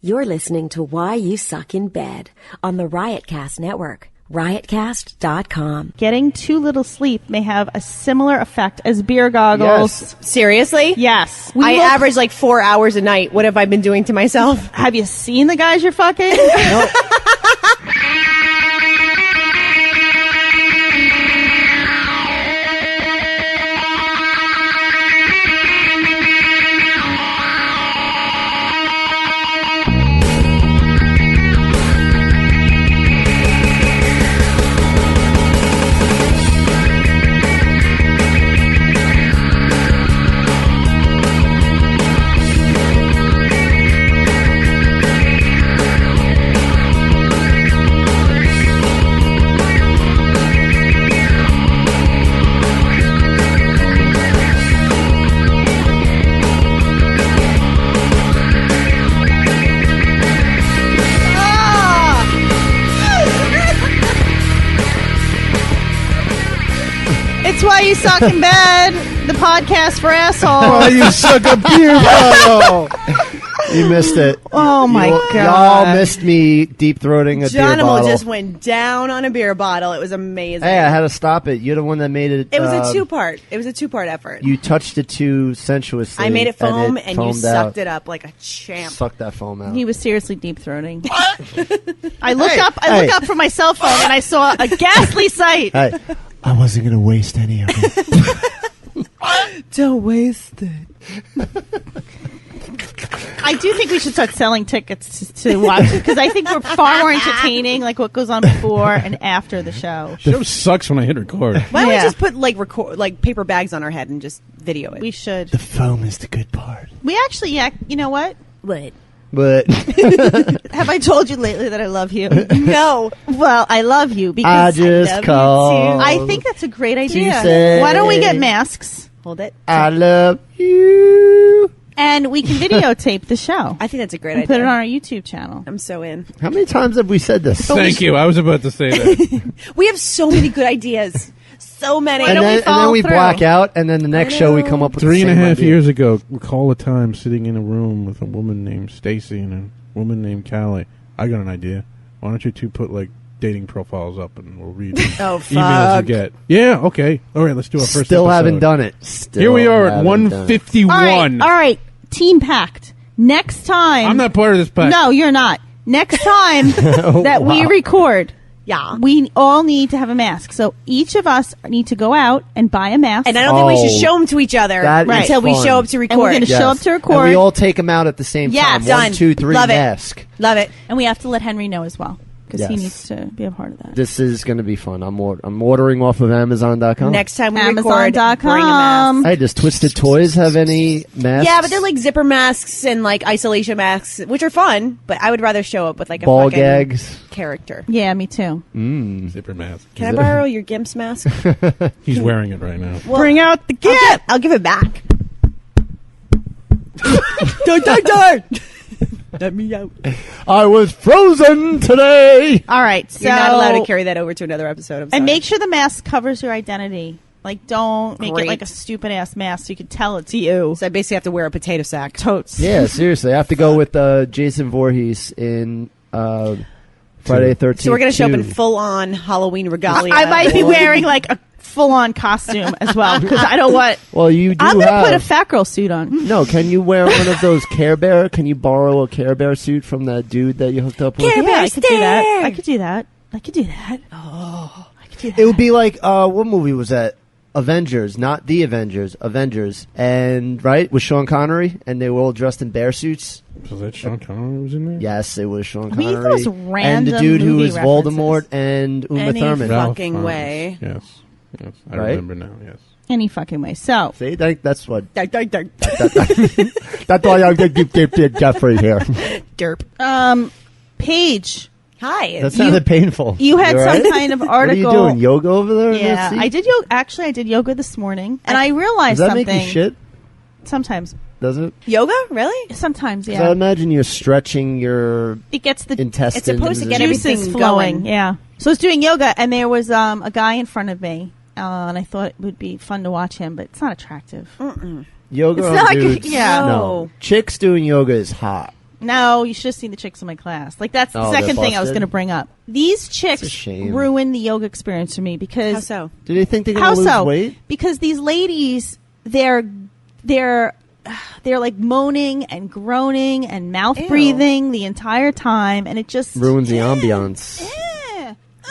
You're listening to Why You Suck in Bed on the Riotcast Network. Riotcast.com. Getting too little sleep may have a similar effect as beer goggles. Yes. Seriously? Yes. I average like 4 hours a night. What have I been doing to myself? Have you seen the guys you're fucking? Nope. Why You Suck in Bed, the podcast for assholes. Why you suck a beer bottle? You missed it. Oh my God. Y'all missed me deep throating a beer bottle. Just went down on a beer bottle. It was amazing. Hey, I had to stop it. You're the one that made it. It was a two-part. It was a two-part effort. You touched it too sensuously. I made it foam, and you sucked out. it up like a champ. Sucked that foam out. He was seriously deep throating. I looked up from my cell phone and I saw a ghastly sight. Hey, I wasn't going to waste any of it. Don't waste it. I do think we should start selling tickets to watch it because I think we're far more entertaining, like what goes on before and after the show. Show sucks when I hit record. Why don't we just put like paper bags on our head and just video it? We should. The foam is the good part. We actually, you know what? What? But have I told you lately that I love you? No. Well, I love you because I just called. I think that's a great idea. Say, why don't we get masks? Hold it. I love you. And we can videotape the show. I think that's a great and idea. Put it on our YouTube channel. I'm so in. How many times have we said this? Thank you. I was about to say that. We have so many good ideas. So many. And then we black out, and then the next show we come up with 3.5 years ago, recall a time sitting in a room with a woman named Stacy and a woman named Callie. I got an idea. Why don't you two put like dating profiles up and we'll read emails you get. Yeah, okay. All right, let's do our first Still episode. haven't done it. Here we are at 151. All right. Team packed. Next time. I'm not part of this pack. No, you're not. Next time that we record, we all need to have a mask. So each of us need to go out and buy a mask. And I don't think we should show them to each other until we show up to record. And we're going to show up to record. And we all take them out at the same time. Done. 1, 2, 3, Love mask. It. Love it. And we have to let Henry know as well. Because he needs to be a part of that. This is going to be fun. I'm ordering off of Amazon.com. Next time we Amazon.com. record, bring a mask. Hey, does Twisted Toys have any masks? Yeah, but they're like zipper masks and like isolation masks, which are fun. But I would rather show up with like a ball fucking gags character. Yeah, me too. Zipper mask. Can I borrow your Gimp's mask? He's wearing it right now. Well, bring out the Gimp. I'll give it back. Darn. Let me out. I was frozen today. All right, so you're not allowed to carry that over to another episode. I'm sorry. And make sure the mask covers your identity. Like, don't make it like a stupid ass mask so you can tell it's you. So I basically have to wear a potato sack. Totes. Yeah, seriously. I have to go with Jason Voorhees in Friday the 13th. So we're going to show up in full-on Halloween regalia. I might be wearing like a full-on costume as well because I don't want. Well, you do. I'm going to put a fat girl suit on. No, can you wear one of those Care Bear? Can you borrow a Care Bear suit from that dude that you hooked up with? Care Bear I could do that. I could do that. Oh, I could do that. It would be like what movie was that? Avengers, not the Avengers. Avengers, and right with Sean Connery, and they were all dressed in bear suits. Was that Sean Connery was in there? Yes, it was Sean I mean, Connery. those and the random dude who movie was Voldemort and Uma Any Thurman. fucking way. Yes. I Right? remember now, yes. Any fucking way. So. See, that's what. That's That's why I did Jeffrey here. Derp. Paige. Hi. That sounded painful. You had all some right? kind of article. What are you doing? Yoga over there? in Yeah, that seat? I did yoga. Actually, I did yoga this morning, and I realized Does that something. make you shit? Sometimes. Does it? Yoga? Really? Sometimes, 'Cause yeah. I imagine you're stretching your It gets the intestines. It's supposed to get juices everything flowing. going. Yeah. So I was doing yoga, and there was a guy in front of me, and I thought it would be fun to watch him, but it's not attractive. yoga. It's on not like- dudes, yeah. No. Chicks doing yoga is hot. No, you should have seen the chicks in my class. Like, that's the Oh, second they're thing I was busted? going to bring up. These a chicks shame. ruin the yoga experience for me because How so? Do they think they're going How to lose so? weight? Because these ladies, they're like moaning and groaning and mouth Ew. breathing the entire time, and it just Ruins the ambiance.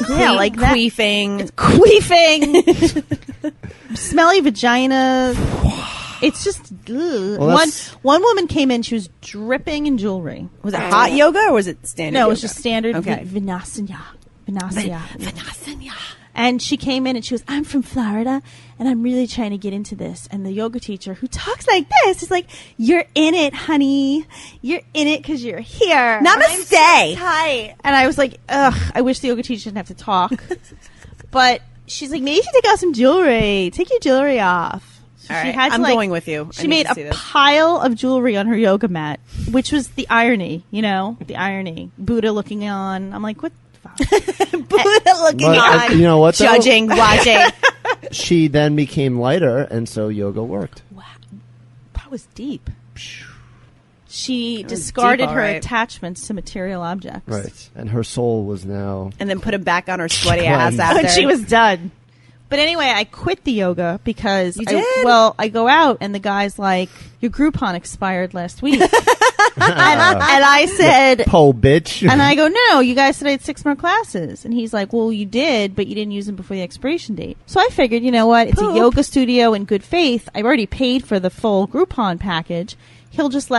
yeah, like that. Queefing. Queefing, smelly vagina. It's just ugh. Well, that's- one woman came in. She was dripping in jewelry. Was it hot yoga or was it standard? No, it was yoga? just standard Okay. Vinasana. And she came in and she was, I'm from Florida and I'm really trying to get into this. And the yoga teacher who talks like this is like, you're in it, honey. You're in it because you're here. Namaste. I'm so tight. And I was like, ugh, I wish the yoga teacher didn't have to talk. But she's like, maybe you should take out some jewelry. Take your jewelry off. So All she right, had to, I'm like- going with you. She made a pile of jewelry on her yoga mat, which was the irony, the irony. Buddha looking on. I'm like, what the fuck? Buddha looking But, on. you know what, though? Judging, watching. She then became lighter, and so yoga worked. Wow. That was deep. She discarded deep, all her right. attachments to material objects. Right. And her soul was now... And then put him back on her sweaty Cleansed. ass after. And she was done. But anyway, I quit the yoga because You did? I go out and the guy's like, your Groupon expired last week. and I said, Po bitch. and I go, no, you guys said I had 6 more classes. And he's like, well, you did, but you didn't use them before the expiration date. So I figured, you know what? It's a yoga studio in good faith. I've already paid for the full Groupon package. He'll just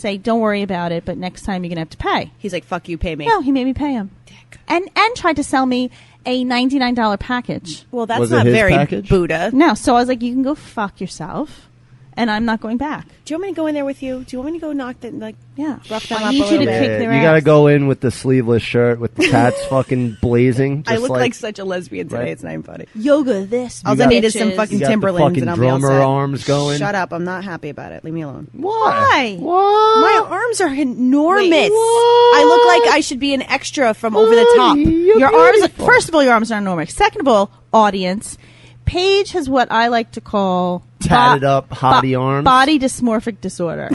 say, don't worry about it, but next time you're going to have to pay. He's like, fuck you, pay me. No, he made me pay him. Dick. And tried to sell me a $99 package. Well, that's Was it not his very package? Buddha. No, so I was like, you can go fuck yourself, and I'm not going back. Do you want me to go in there with you? Do you want me to go knock the, like, Yeah. rough them I up need a you little to bit? kick Yeah, their you gotta ass. go in with the sleeveless shirt with the tats fucking blazing. I just look like such a lesbian today. Right. It's not even funny. Yoga this. All I got- needed some bitches. fucking You got the Timberlands fucking and I'll be all drummer set. arms going. Shut up. I'm not happy about it. Leave me alone. Why? What? My arms are enormous. Wait, I look like I should be an extra from over the top. You're Your arms. beautiful. First of all, your arms are enormous. Second of all, audience. Paige has what I like to call Tatted up hottie arms. body dysmorphic disorder.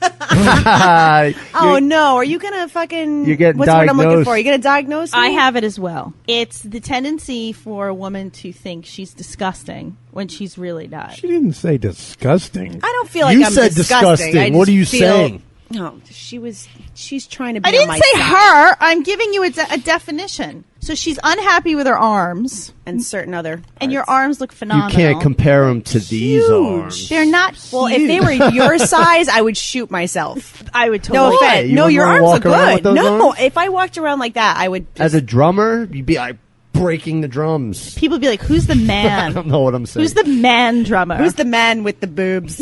Oh no! Are you gonna fucking? You're getting what's what I'm looking diagnosed. for? You gonna diagnose me? I have it as well. It's the tendency for a woman to think she's disgusting when she's really not. She didn't say disgusting. I don't feel like You I'm said disgusting. I What just are you feel- saying? No, she's trying to be I didn't on my say side. her. I'm giving you a definition. So she's unhappy with her arms, And certain other and your parts. arms look You phenomenal. can't compare them to these Huge. arms. They're not huge. Well, if they were your size, I would shoot myself. I would No totally. offense. You No, wouldn't your wanna arms walk look around with good. those No, arms? if I walked around like that, I would. As a drummer, you'd be like breaking the drums. People would be like, "Who's the I man? don't know what I'm saying. Who's the man drummer? Who's the man with the boobs?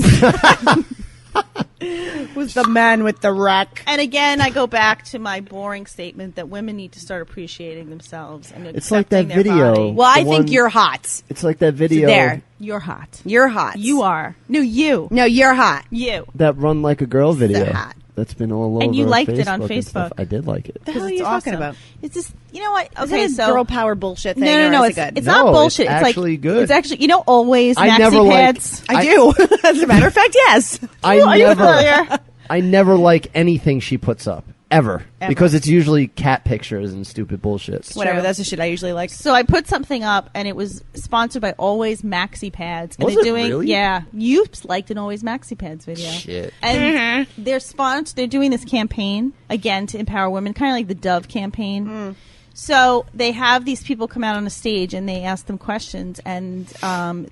Who's the man with the rack? And again, I go back to my boring statement that women need to start appreciating themselves and It's like that accepting their video. body. Well, I The think one- you're hot. It's like that video There. You're hot. You're hot. You are. No, you. No, you're hot. You. that Run Like a Girl video. hot. That's been all over And you liked it on and stuff. Facebook. I did like it. The hell are It's you talking awesome. about? It's just, you know what? Is Okay, it a so girl power bullshit thing? no, or it's is it good? it's No, not bullshit. it's It's like actually good. It's actually, always I maxi never like- pads. I do. As a matter of fact, yes. Are you familiar? I never like anything she puts up. Ever. Because it's usually cat pictures and stupid bullshit. Whatever. True. That's the shit I usually like. So I put something up, and it was sponsored by Always Maxi Pads. And Was they're it doing, really? yeah, you liked an Always Maxi Pads video. Shit. And they're sponsored. They're doing this campaign again to empower women, kind of like the Dove campaign. So they have these people come out on a stage, and they ask them questions. And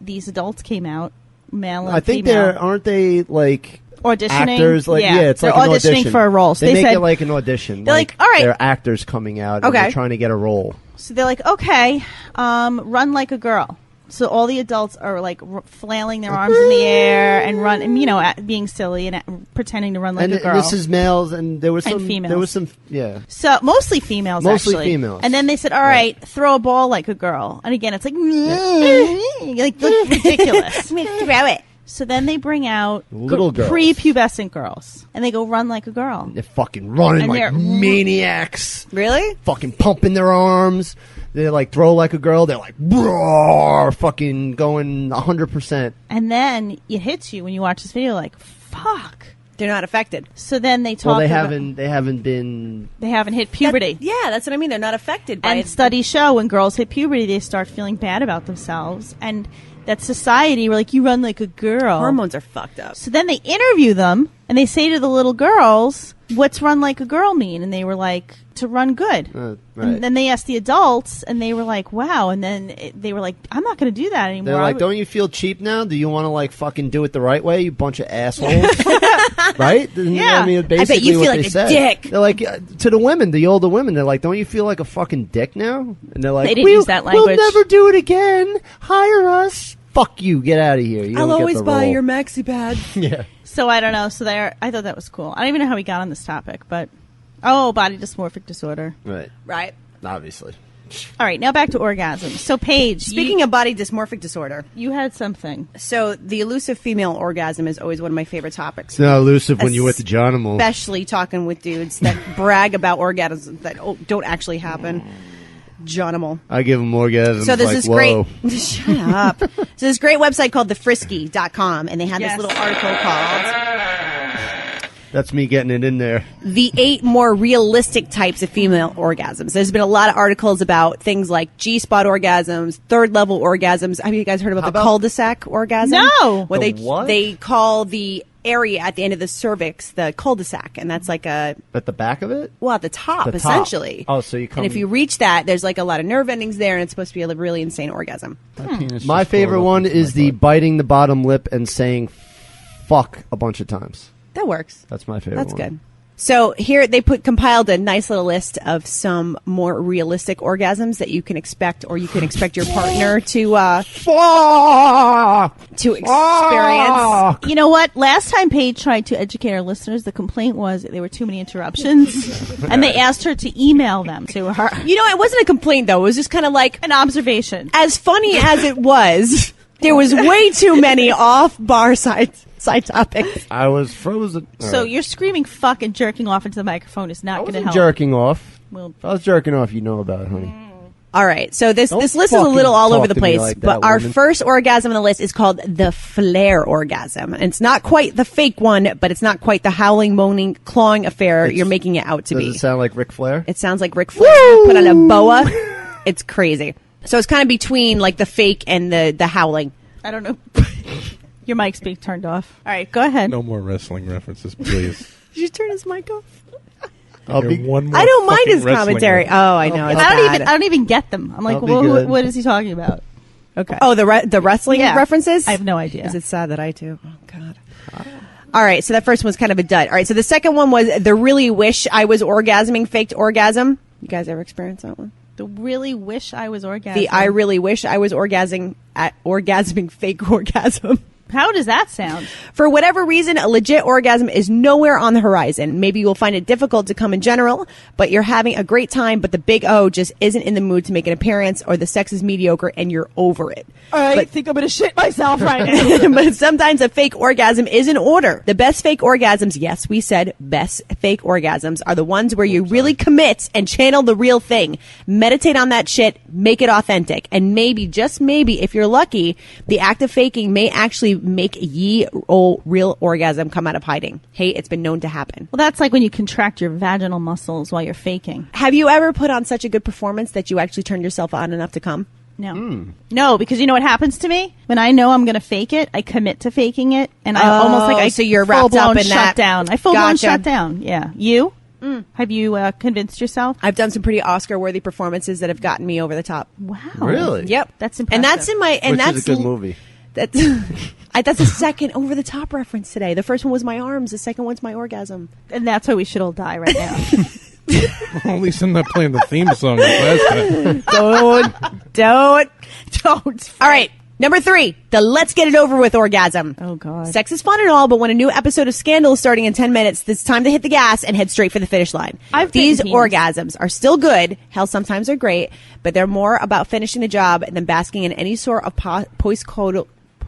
these adults came out, male and I think female, aren't they like auditioning. actors? Like, yeah, it's they're like an auditioning audition. for a role. So they they make said, it like an audition. They're like, all right. They're actors coming out and Okay. they're trying to get a role. So they're like, okay, run like a girl. So all the adults are like flailing their arms in the air and run, and, being silly and pretending to run like And a girl. this is males and there was And some females. there was some yeah. So mostly females, Mostly actually. females. And then they said, all right, throw a ball like a girl. And again, it's like, like ridiculous. Throw it. So then they bring out Little girls. prepubescent girls, and they go run like a girl. They're fucking running And like they're- maniacs. Really? Fucking pumping their arms. They like throw like a girl. They're like roar, fucking going 100%. And then it hits you when you watch this video, like, fuck. They're not affected. So then they talk. Well, they about, haven't hit puberty. That's what I mean. They're not affected by and it. Studies show when girls hit puberty, they start feeling bad about themselves, and that society, we're like, you run like a girl. Hormones are fucked up. So then they interview them, and they say to the little girls, what's run like a girl mean? And they were like, to run good. Right. And then they asked the adults, and they were like, wow. And then they were like, I'm not going to do that anymore. They're like, don't you feel cheap now? Do you want to like fucking do it the right way, you bunch of assholes? Right? Yeah. I mean, basically I bet you feel what like they a said. dick. They're like, to the women, the older women, they're like, don't you feel like a fucking dick now? And they're like, They didn't use that language. We'll never do it again. Hire us. Fuck you. Get out of here. You I'll don't get always the buy role. your maxi pad. Yeah. So I don't know. So I thought that was cool. I don't even know how we got on this topic, but body dysmorphic disorder. Right. Right. Obviously. All right, now back to orgasms. So Paige, Speaking of body dysmorphic disorder, you had something. so the elusive female orgasm is always one of my favorite topics. It's not elusive when you're with the Jonimal. Especially talking with dudes that brag about orgasms that don't actually happen. Jonimal. I give them orgasms. So there's like, this whoa. great shut up. So this great website called thefrisky.com, and they have Yes. this little article called That's me getting it in there. The 8 more realistic types of female orgasms. There's been a lot of articles about things like G-spot orgasms, third level orgasms. Have you guys heard about the cul-de-sac orgasm? No. Where The what? they call the area at the end of the cervix the cul-de-sac, and that's like At the back of it? at the top, The top. essentially. Oh, so you come- And if you reach that, there's like a lot of nerve endings there, and it's supposed to be a really insane orgasm. My favorite one is the biting the bottom lip and saying fuck a bunch of times. That works. That's my favorite That's one. good. So here they compiled a nice little list of some more realistic orgasms that you can expect, or you can expect your partner to experience. You know what? Last time Paige tried to educate our listeners, the complaint was that there were too many interruptions, and they asked her to email them to her. You know, it wasn't a complaint though. It was just kind of like An observation. as funny as it was. There was way too many off-bar side topics. I was frozen. So you're screaming fuck and jerking off into the microphone is I not going to wasn't help. jerking off. Well, If I was jerking off, you know about it, honey. All right, so this Don't list is a fucking little all talk over the to me place, like but that, our woman. first orgasm on the list is called the flare orgasm. And it's not quite the fake one, but it's not quite the howling, moaning, clawing affair you're making it out to Does be. it sound like Ric Flair? It sounds like Ric Flair put on a boa. It's crazy. So it's kind of between like the fake and the howling. I don't know. Your mic's being turned off. All right, go ahead. No more wrestling references, please. Did you turn his mic off? I'll Hear be- one more I don't mind fucking his wrestling commentary. reference. Oh, I know. It's I bad. don't even get them. I'm like, I'll be well, good. what is he talking about? Okay. Oh, the wrestling Yeah. references? I have no idea. Is it sad that I do? Oh, God. All right, so that first one's kind of a dud. All right, so the second one was the really wish I was orgasming faked orgasm. You guys ever experienced that one? The really wish I was orgasming. The I really wish I was orgasming fake orgasm. How does that sound? For whatever reason, a legit orgasm is nowhere on the horizon. Maybe you'll find it difficult to come in general, but you're having a great time, but the big O just isn't in the mood to make an appearance, or the sex is mediocre and you're over it. I think I'm going to shit myself right now. But sometimes a fake orgasm is in order. The best fake orgasms, yes, we said best fake orgasms, are the ones where you really commit and channel the real thing. Meditate on that shit, make it authentic. And maybe, just maybe, if you're lucky, the act of faking may actually make ye old real orgasm come out of hiding. Hey, it's been known to happen. Well, that's like when you contract your vaginal muscles while you're faking. Have you ever put on such a good performance that you actually turned yourself on enough to come? No. No, because you know what happens to me? When I know I'm going to fake it, I commit to faking it, and I almost like I so you're wrapped up in shut that. down. I full-blown Gotcha. shut down. Yeah. You? Have you convinced yourself? I've done some pretty Oscar-worthy performances that have gotten me over the top. Wow. Really? Yep. That's impressive. And that's in my... And Which that's is a good movie. That's that's a second over-the-top reference today. The first one was my arms. The second one's my orgasm. And that's why we should all die right now. Well, at least I'm not playing the theme song like last time. Don't. All right. Number 3, the let's get it over with orgasm. Oh, God. Sex is fun and all, but when a new episode of Scandal is starting in 10 minutes, it's time to hit the gas and head straight for the finish line. These bitten penis. orgasms are still good. Hell, sometimes they're great, but they're more about finishing the job than basking in any sort of post-coital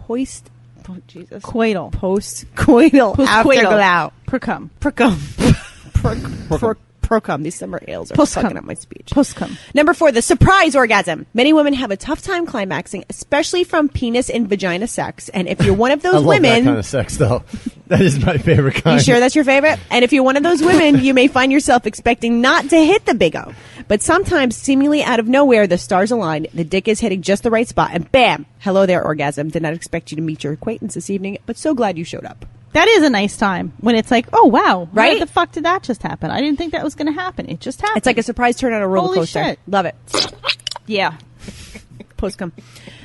Coital. afterglow. Precum. Precum. Procum. These summer ales are Postcum. fucking up my speech. Postcum. Number 4, the surprise orgasm. Many women have a tough time climaxing, especially from penis and vagina sex. And if you're one of those I love women, that kind of sex, though. That is my favorite kind. you sure that's your favorite? And if you're one of those women, you may find yourself expecting not to hit the big O. But sometimes, seemingly out of nowhere, the stars align, the dick is hitting just the right spot, and bam! Hello there, orgasm. Did not expect you to meet your acquaintance this evening, but so glad you showed up. That is a nice time when it's like, oh wow, Right? How the fuck did that just happen? I didn't think that was going to happen. It just happened. It's like a surprise turn on a roller Holy coaster. shit. Love it. yeah. Postcum.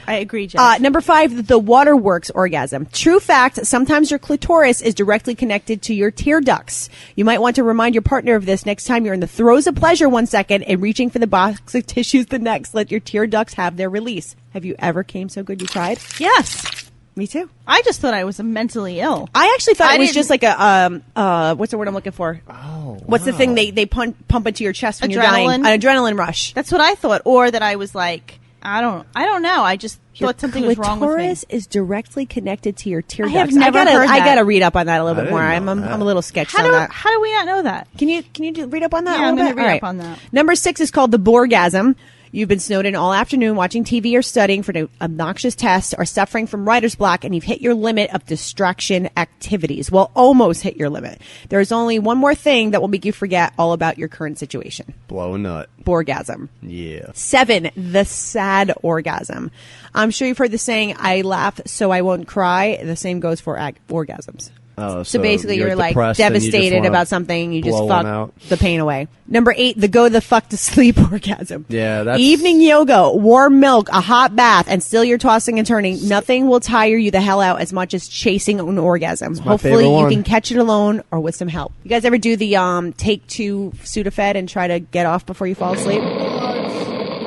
I agree, Jeff. Number 5, the waterworks orgasm. True fact, sometimes your clitoris is directly connected to your tear ducts. You might want to remind your partner of this next time you're in the throes of pleasure one second and reaching for the box of tissues the next. Let your tear ducts have their release. Have you ever came so good you cried? Yes. Me too. I just thought I was mentally ill. I actually thought I it was didn't- just like a what's the word I'm looking for? Oh, What's the thing they pump into your chest when you're dying? Adrenaline? An adrenaline rush. That's what I thought. Or that I was like, I don't know. I just thought something was wrong with me. Clitoris is directly connected to your tear I ducts. have never heard I that. gotta read up on that a little I bit more. didn't I'm know that. a little sketched How on do that. we not know that? Can you read up on that? Yeah, a I'm little gonna bit? read All up on that. Number 6 is called the Borgasm. You've been snowed in all afternoon watching TV or studying for an obnoxious test or suffering from writer's block, and you've hit your limit of distraction activities. Well, almost hit your limit. There is only one more thing that will make you forget all about your current situation. blow a nut. Borgasm. Yeah. 7, the sad orgasm. I'm sure you've heard the saying, I laugh so I won't cry. The same goes for orgasms. Oh, So basically, you're like depressed and you just devastated wanna about something. You just blow fuck one out. the pain away. Number 8, the go the fuck to sleep orgasm. Yeah, that's- Evening yoga, warm milk, a hot bath, and still you're tossing and turning. Nothing will tire you the hell out as much as chasing an orgasm. my Hopefully, favorite you one. can catch it alone or with some help. You guys ever do the take 2 Sudafed and try to get off before you fall asleep?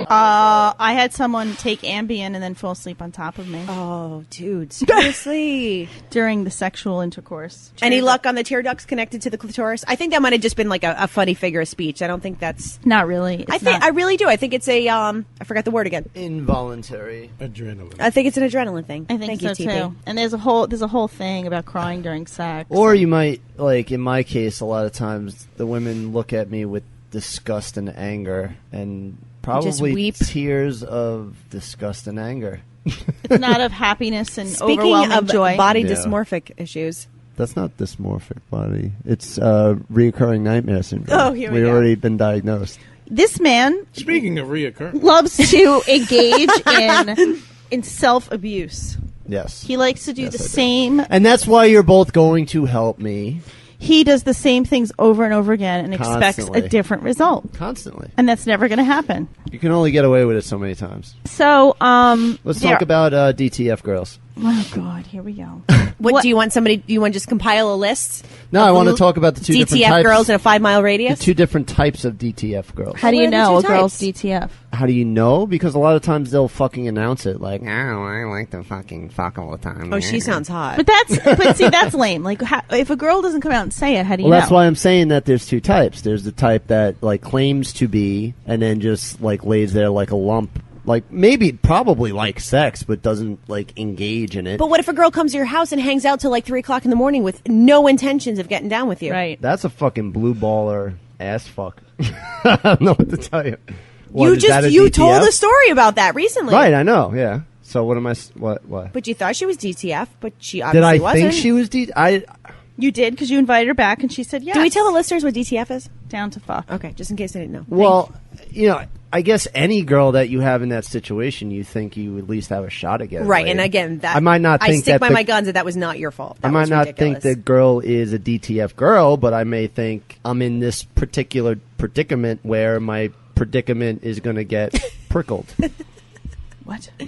I had someone take Ambien and then fall asleep on top of me Oh, dude, seriously. during the sexual intercourse. Any luck on the tear ducts connected to the clitoris? I think that might have just been like a funny figure of speech. I don't think that's. Not really. It's I really do. I think it's a I forgot the word again. Involuntary. Adrenaline. I think it's an adrenaline thing. I think Thank so you, TP. too. And there's a whole thing about crying during sex. Or you might, like in my case, a lot of times the women look at me with disgust and anger and just probably weep. tears of disgust and anger. It's not of happiness and Speaking overwhelming of joy. body Yeah. dysmorphic issues, That's not dysmorphic body. It's reoccurring nightmare syndrome. Oh, here we go. already been diagnosed. This man Speaking of reoccurring, loves to engage in self-abuse. Yes. He likes to do Yes, the I do. same. And that's why you're both going to help me He does the same things over and over again and expects Constantly. a different result. constantly. And that's never going to happen. You can only get away with it so many times. So, Let's there- talk about DTF girls. Oh God, here we go. what do you want? Do you want to just compile a list? No, of I want to the talk about the two different DTF types. girls in a 5-mile The radius. two different types of DTF girls. How do What you are the know a two girl's types? DTF? How do you know? Because a lot of times they'll fucking announce it like, oh, I like to fucking fuck all the time. Oh, she sounds hot. But see, that's lame. Like, if a girl doesn't come out and say it, how do you Well, know? that's why I'm saying that there's two types. There's the type that like claims to be and then just like lays there like a lump. Like maybe probably like sex, but doesn't like engage in it. But what if a girl comes to your house and hangs out till like 3 o'clock in the morning with no intentions of getting down with you? Right. That's a fucking blue baller ass fuck. I don't know what to tell you. What, You is that a you DTF? told a story about that recently, Right, I know. Yeah. So what am I? What? But you thought she was DTF, but she Did obviously I wasn't. think she was You did because you invited her back and she said yes. Do we tell the listeners what DTF is? Down to fuck. Okay, just in case they didn't know. Well, you know, I guess any girl that you have in that situation, you think you at least have a shot at getting Right, laid. and again, that I might not I think stick that by the- my guns that was not your fault. That I might was not ridiculous. think the girl is a DTF girl, but I may think I'm in this particular predicament where my predicament is going to get prickled. What? That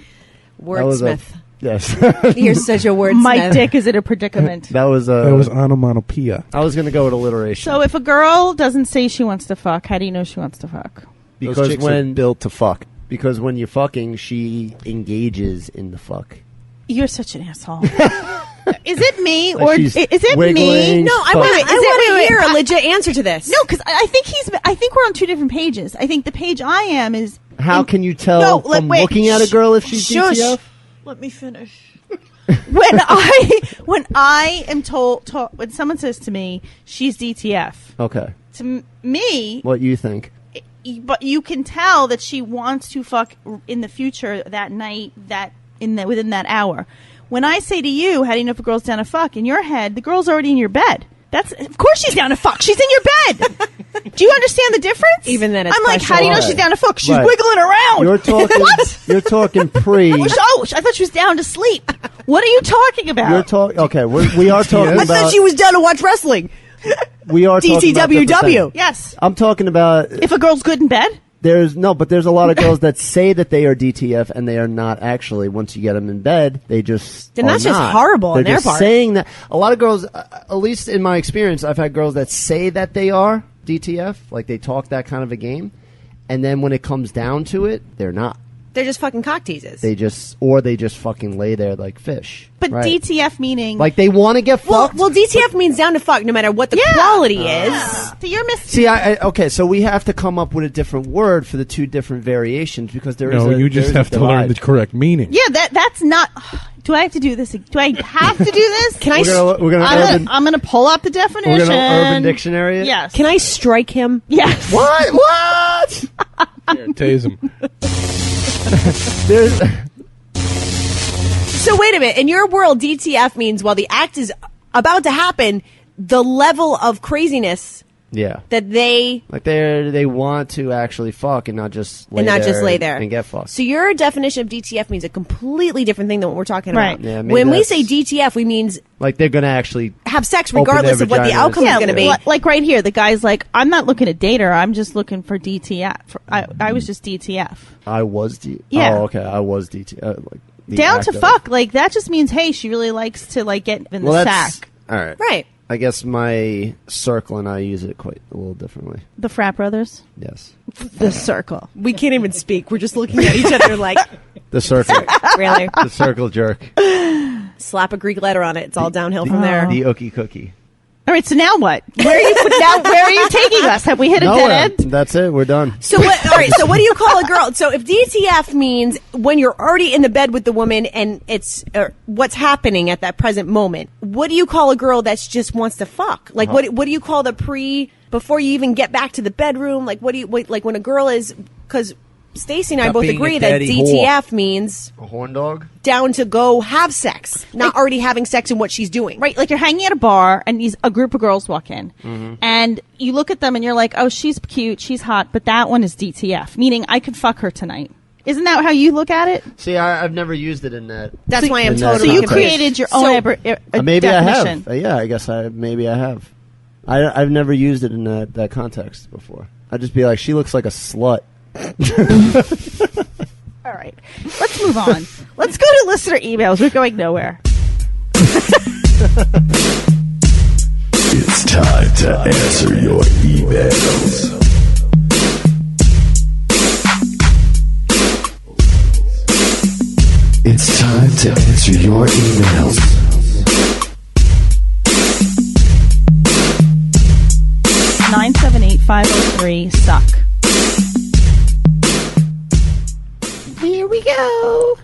was a- Wordsmith. Yes. You're such a wordsmith. My dick is in a predicament. That was that was onomatopoeia. I was going to go with alliteration. So if a girl doesn't say she wants to fuck, how do you know she wants to fuck? because Those chicks when are built to fuck. Because when you're fucking, she engages in the fuck. You're such an asshole. Is it me Like or she's is it me? wiggling, No, I But- want Wait, to is it- wait, hear wait, a legit answer to this. No, because I think we're on two different pages. I think the page I am is. How can you tell No, from wait, looking at a girl if she's shush. DTF? Let me finish. when I am told when someone says to me she's DTF, Okay. To me, What you think? but you can tell that she wants to fuck in the future that night, within that hour. When I say to you, how do you know if a girl's down to fuck? In your head, the girl's already in your bed. Of course she's down to fuck. She's in your bed. Do you understand the difference? Even then, it's I'm like, how do you know she's down to fuck? She's Right. wiggling around. You're talking. What? You're talking pre. I thought she was down to sleep. What are you talking about? You're talking. Okay, we are talking I about. thought she was down to watch wrestling. We are talking about different DTWW. things. Yes. I'm talking about. If a girl's good in bed? There's a lot of girls that say that they are DTF and they are not actually. Once you get them in bed, they just Then are that's just not. horrible on They're their just part. saying that. A lot of girls, at least in my experience, I've had girls that say that they are DTF, like they talk that kind of a game, and then when it comes down to it, they're not. They're just fucking cock teases. They just fucking lay there like fish. But right? DTF meaning... Like they want to get fucked. well, DTF means down to fuck, no matter what the quality is. So you're missing... See, okay, so we have to come up with a different word for the two different variations because there is. No, you just have to learn the correct meaning. Yeah, that's not... Do I have to do this? Do I have to do this? Can I? We're gonna I'm gonna pull up the definition. We're gonna Urban Dictionary it? Yes. Can I strike him? Yes. What? Here, tase him. There's. So wait a minute. In your world, DTF means while the act is about to happen, the level of craziness Yeah. that they Like they want to actually fuck and not just lay there and get fucked. So your definition of DTF means a completely different thing than what we're talking Right. about. Yeah, maybe When we that's- say DTF, we means Like they're gonna actually. have sex Open regardless their of what the vaginas. outcome Yeah, is going to be. like right here, the guy's like, I'm not looking to date her. I'm just looking for DTF. I was just DTF. I was Yeah. Oh, okay. I was DT. Like the Down act to of- fuck. Like that just means, hey, she really likes to like get in the sack. All right. Right. I guess my circle and I use it quite a little differently. The frat brothers. Yes. The circle. We can't even speak. We're just looking at each other like, The circle. really? The circle jerk. Slap a Greek letter on it. It's all downhill from there. The ookie cookie. All right. So now what? Where are you taking us? Have we hit a Nowhere. dead end? That's it. We're done. So what? All right. So what do you call a girl? So if DTF means when you're already in the bed with the woman and it's what's happening at that present moment, what do you call a girl that just wants to fuck? Like what do you call the before you even get back to the bedroom? Like like when a girl is, because Stacy and I Stop both being agree a that daddy DTF means A horn dog? down to go have sex, not already having sex in what she's doing. Right, like you're hanging at a bar and a group of girls walk in Mm-hmm. and you look at them and you're like, oh, she's cute, she's hot, but that one is DTF, meaning I could fuck her tonight. Isn't that how you look at it? See, I've never used it in that. That's why I'm in that So totally you context. created your own Maybe definition. I have. Yeah, I guess maybe I have. I've never used it in that context before. I'd just be like, she looks like a slut. All right, let's move on. Let's go to listener emails. We're going nowhere. It's time to answer your emails. It's time to answer your emails. 978-503 suck. Here we go.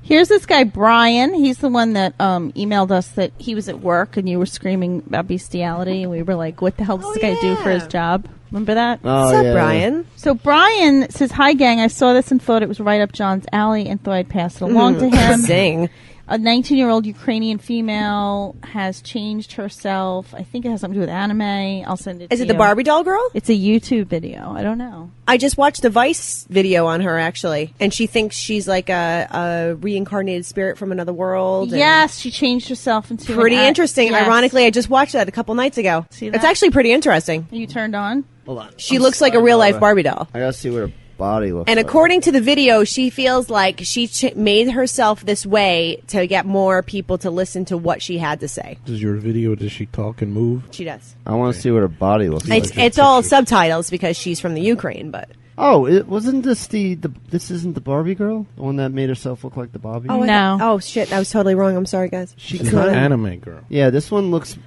Here's this guy, Brian. He's the one that emailed us that he was at work and you were screaming about bestiality. And we were like, what the hell does this guy do for his job? Remember that? Oh, What's up, yeah. Brian? So Brian says, hi, gang. I saw this and thought it was right up John's alley and thought I'd pass it along to him. Zing. A 19-year-old Ukrainian female has changed herself. I think it has something to do with anime. I'll send it to you. Is it the Barbie doll girl? It's a YouTube video. I don't know. I just watched a Vice video on her, actually, and she thinks she's like a reincarnated spirit from another world. and Yes, she changed herself into pretty an interesting. Yes. Ironically, I just watched that a couple nights ago. See It's that? actually pretty interesting. Are you turned on? Hold on. She looks like a real life Barbie doll. I gotta see what her body looks And like. according to the video, she feels like she made herself this way to get more people to listen to what she had to say. Does your video, does she talk and move? She does. I want to see what her body looks like. It's all subtitles because she's from the Ukraine, but Oh, wasn't this this isn't the Barbie girl? The one that made herself look like the Barbie? I No. Oh shit, I was totally wrong. I'm sorry, guys. She's an anime girl. Yeah, this one looks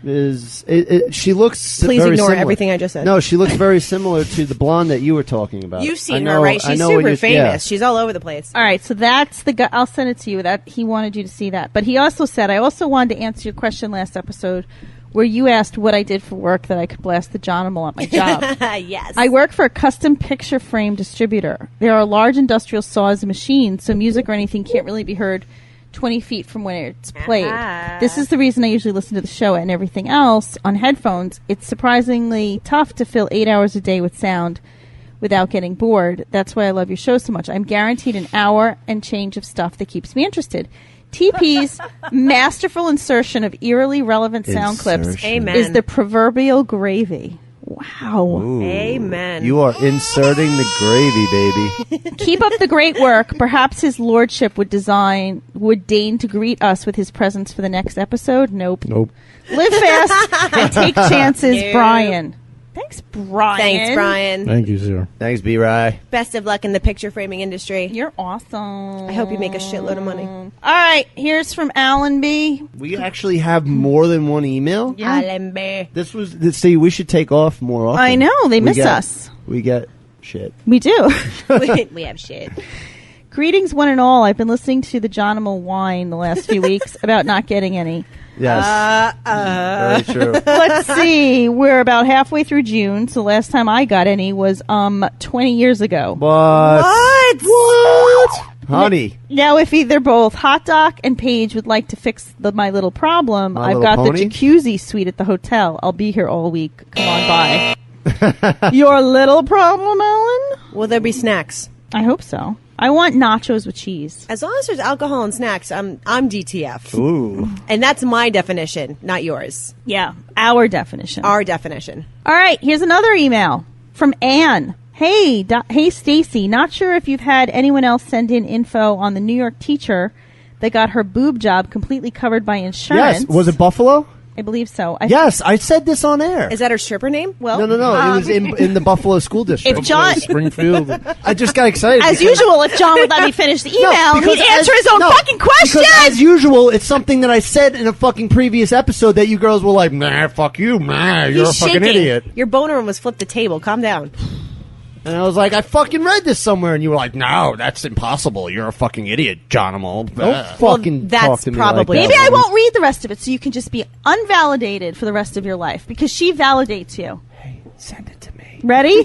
she looks Please very ignore similar. everything I just said. No, she looks very similar to the blonde that you were talking about. You've I seen know- her, right? I She's know what super you're- famous. yeah. She's all over the place. All right, so that's the guy. I'll send it to you. That he wanted you to see that, but he also said, I also wanted to answer your question last episode where you asked what I did for work that I could blast the Jonimal at my job. Yes. I work for a custom picture frame distributor. There are large industrial saws and machines, so music or anything can't really be heard 20 feet from where it's played. This is the reason I usually listen to the show and everything else on headphones. It's surprisingly tough to fill 8 hours a day with sound without getting bored. That's why I love your show so much. I'm guaranteed an hour and change of stuff that keeps me interested. TP's masterful insertion of eerily relevant sound clips Amen. is the proverbial gravy. Wow. Ooh. Amen. You are inserting the gravy, baby. Keep up the great work. Perhaps his lordship would deign to greet us with his presence for the next episode. Nope. Live fast and take chances, Brian. Thanks, Brian. Thanks, Brian. Thank you, sir. Thanks, B-Rye. Best of luck in the picture framing industry. You're awesome. I hope you make a shitload of money. All right, here's from Alan B. We actually have more than one email. Alan B. See, we should take off more often. I know, they miss us. We get shit. We do. We have shit. Greetings, one and all. I've been listening to the Jonimal whine the last few weeks about not getting any. Yes. Very true. Let's see. We're about halfway through June, so the last time I got any was 20 years ago. What? Honey. Now, if either both Hot Doc and Paige would like to fix my little problem, My I've Little got Pony? the jacuzzi suite at the hotel. I'll be here all week. Come on by. Your little problem, Ellen? Will there be snacks? I hope so. I want nachos with cheese. As long as there's alcohol and snacks, I'm DTF. Ooh. And that's my definition, not yours. Yeah, our definition. Our definition. All right, here's another email from Anne. Hey, hey, Stacy. Not sure if you've had anyone else send in info on the New York teacher that got her boob job completely covered by insurance. Yes. Was it Buffalo? I believe so. Yes, I said this on air. Is that her stripper name? Well, No. It was in the Buffalo School District. If John, Springfield. I just got excited. as because- usual, if John would let me finish the No, email, because he'd answer as- his own no, fucking question. Because as usual, it's something that I said in a fucking previous episode that you girls were like, nah, fuck you, man, you're a He's fucking shaking. idiot. Your boner almost flipped the table. Calm down. And I was like, I fucking read this somewhere, and you were like, no, that's impossible. You're a fucking idiot, Jonimal. Don't fucking that's talk to me probably- like Maybe that. I won't read the rest of it, so you can just be unvalidated for the rest of your life because she validates you. Hey, send it to me. Ready?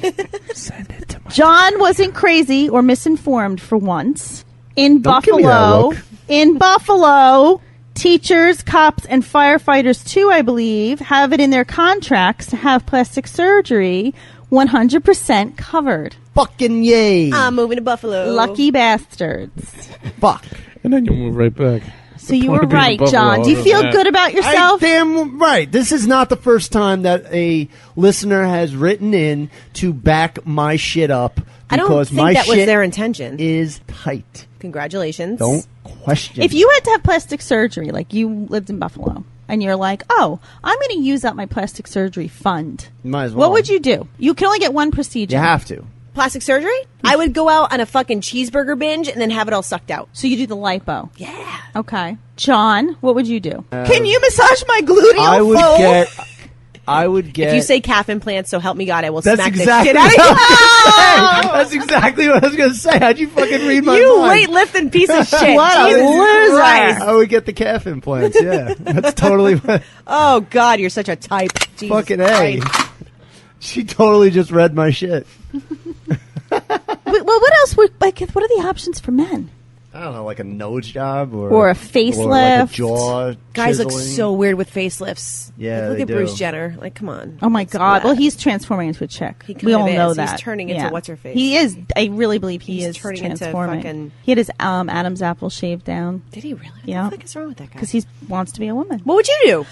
Send it to me. John wasn't crazy or misinformed for once. In Don't give me that Buffalo, look. in Buffalo, teachers, cops, and firefighters too, I believe, have it in their contracts to have plastic surgery 100% covered. Fucking yay. I'm moving to Buffalo. Lucky bastards. Fuck. And then you'll move right back. So you Wanna were be in right, Buffalo, John. Do you other feel than that. good about yourself? Damn right. This is not the first time that a listener has written in to back my shit up I don't because think my that was shit their intention. is tight. Congratulations. Don't question. If you had to have plastic surgery, like you lived in Buffalo, and you're like, oh, I'm going to use up my plastic surgery fund, Might as well. what would you do? You can only get one procedure. You have to. Plastic surgery? I would go out on a fucking cheeseburger binge and then have it all sucked out. So you do the lipo. Yeah. Okay. John, what would you do? Can you massage my gluteal I would get. If you say calf implants, so help me God, I will That's smack exactly. the shit out of you. That's exactly what I was going to say. How'd you fucking read my You mind? weightlifting piece of shit. What a Jesus loser. Christ. I would get the calf implants. Yeah, that's totally what. Oh God, you're such a type. Jesus Fucking A. Christ. She totally just read my shit. Well, what else would, like, what are the options for men? I don't know, like a nose job or Or a or like facelift. a jaw. Guys look chiseling. so weird with facelifts. Yeah, look they at do. Bruce Jenner. Like, come on. Oh my It's God! bad. Well, he's transforming into a chick. He We kind all of know is. He's that. turning into what's-her-face. He is. I really believe he He's is turning into transforming. fucking- He had his Adam's apple shaved down Did he really? Yeah. What the fuck is wrong with that guy? because he wants to be a woman. What would you do?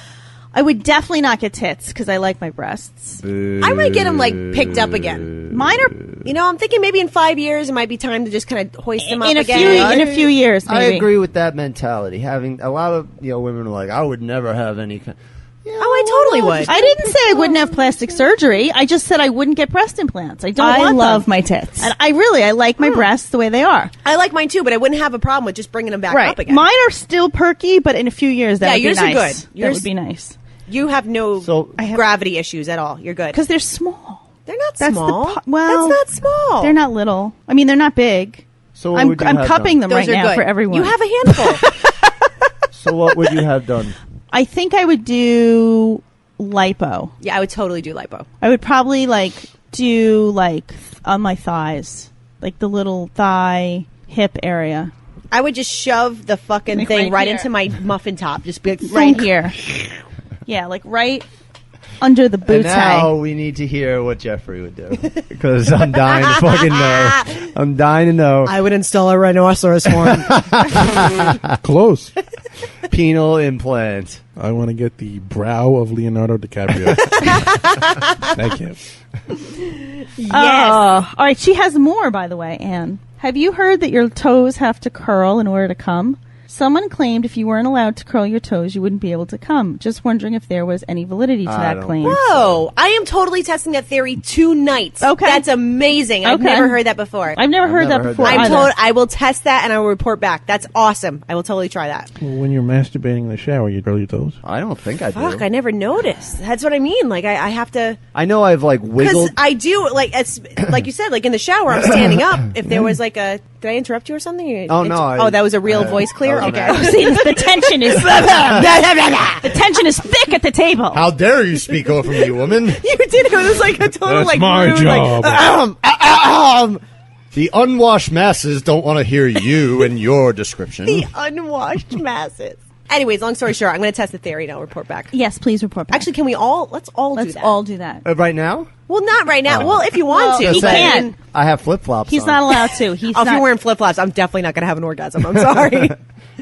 I would definitely not get tits because I like my breasts. I might get him like picked up again. Mine are You know, I'm thinking maybe in 5 years it might be time to just kind of hoist him up in a again. few in a few years. Maybe. I agree with that mentality. Having a lot of women are like, I would never have any. Yeah, Oh, I totally would. I didn't say I wouldn't have plastic surgery. I just said I wouldn't get breast implants. I don't I want love them. my tits. And I like my breasts the way they are. I like mine too, but I wouldn't have a problem with just bringing them back Right. up again. Mine are still perky, but in a few years that Yeah, would be yours are nice. good. That Yours- would be nice You have no So- I have- gravity issues at all. You're good. because they're small. They're not That's small. well, that's not small. They're not little. I mean, they're not big. So what I'm would you have cupping done? them Those right are now good. for everyone. You have a handful. So what would you have done? I think I would do lipo. Yeah, I would totally do lipo. I would probably do on my thighs, like the little thigh hip area. I would just shove the fucking thing right into my muffin top. Just be like, Right here. Yeah, like right under the boot And now we need to hear what Jeffrey would do. Because I'm dying to fucking know. I'm dying to know. I would install a rhinoceros horn. Close. Penile implant. I want to get the brow of Leonardo DiCaprio. Thank you. Yes. All right, she has more, by the way, Anne. Have you heard that your toes have to curl in order to come? Someone claimed if you weren't allowed to curl your toes, you wouldn't be able to come. Just wondering if there was any validity to that claim. Whoa! I am totally testing that theory tonight. Okay. That's amazing. I've never heard that before. I've never heard that before. I will test that and I will report back. That's awesome. I will totally try that. Well, when you're masturbating in the shower, you curl your toes? I don't think I do. Fuck, I never noticed. That's what I mean. Like, I have to... I know I've Because wiggled. I do, it's like you said, like in the shower, I'm standing up. If there was like a... Did I interrupt you or something? Oh, no. That was a real voice clear? that was Okay. an See, the tension is the tension is thick at the table. How dare you speak over me, woman? You did. It was like a total That's my rude, job. The unwashed masses don't want to hear you and your description. the unwashed masses. Anyways, long story short, I'm going to test the theory and I'll report back. Yes, please report back. Actually, can we all? Let's all do that. all do that. Right now? Well, not right now. Well, if you want to. he but- can. I have flip-flops He's on. not allowed to. He's Oh, if not. you're wearing flip-flops, I'm definitely not going to have an orgasm. I'm sorry.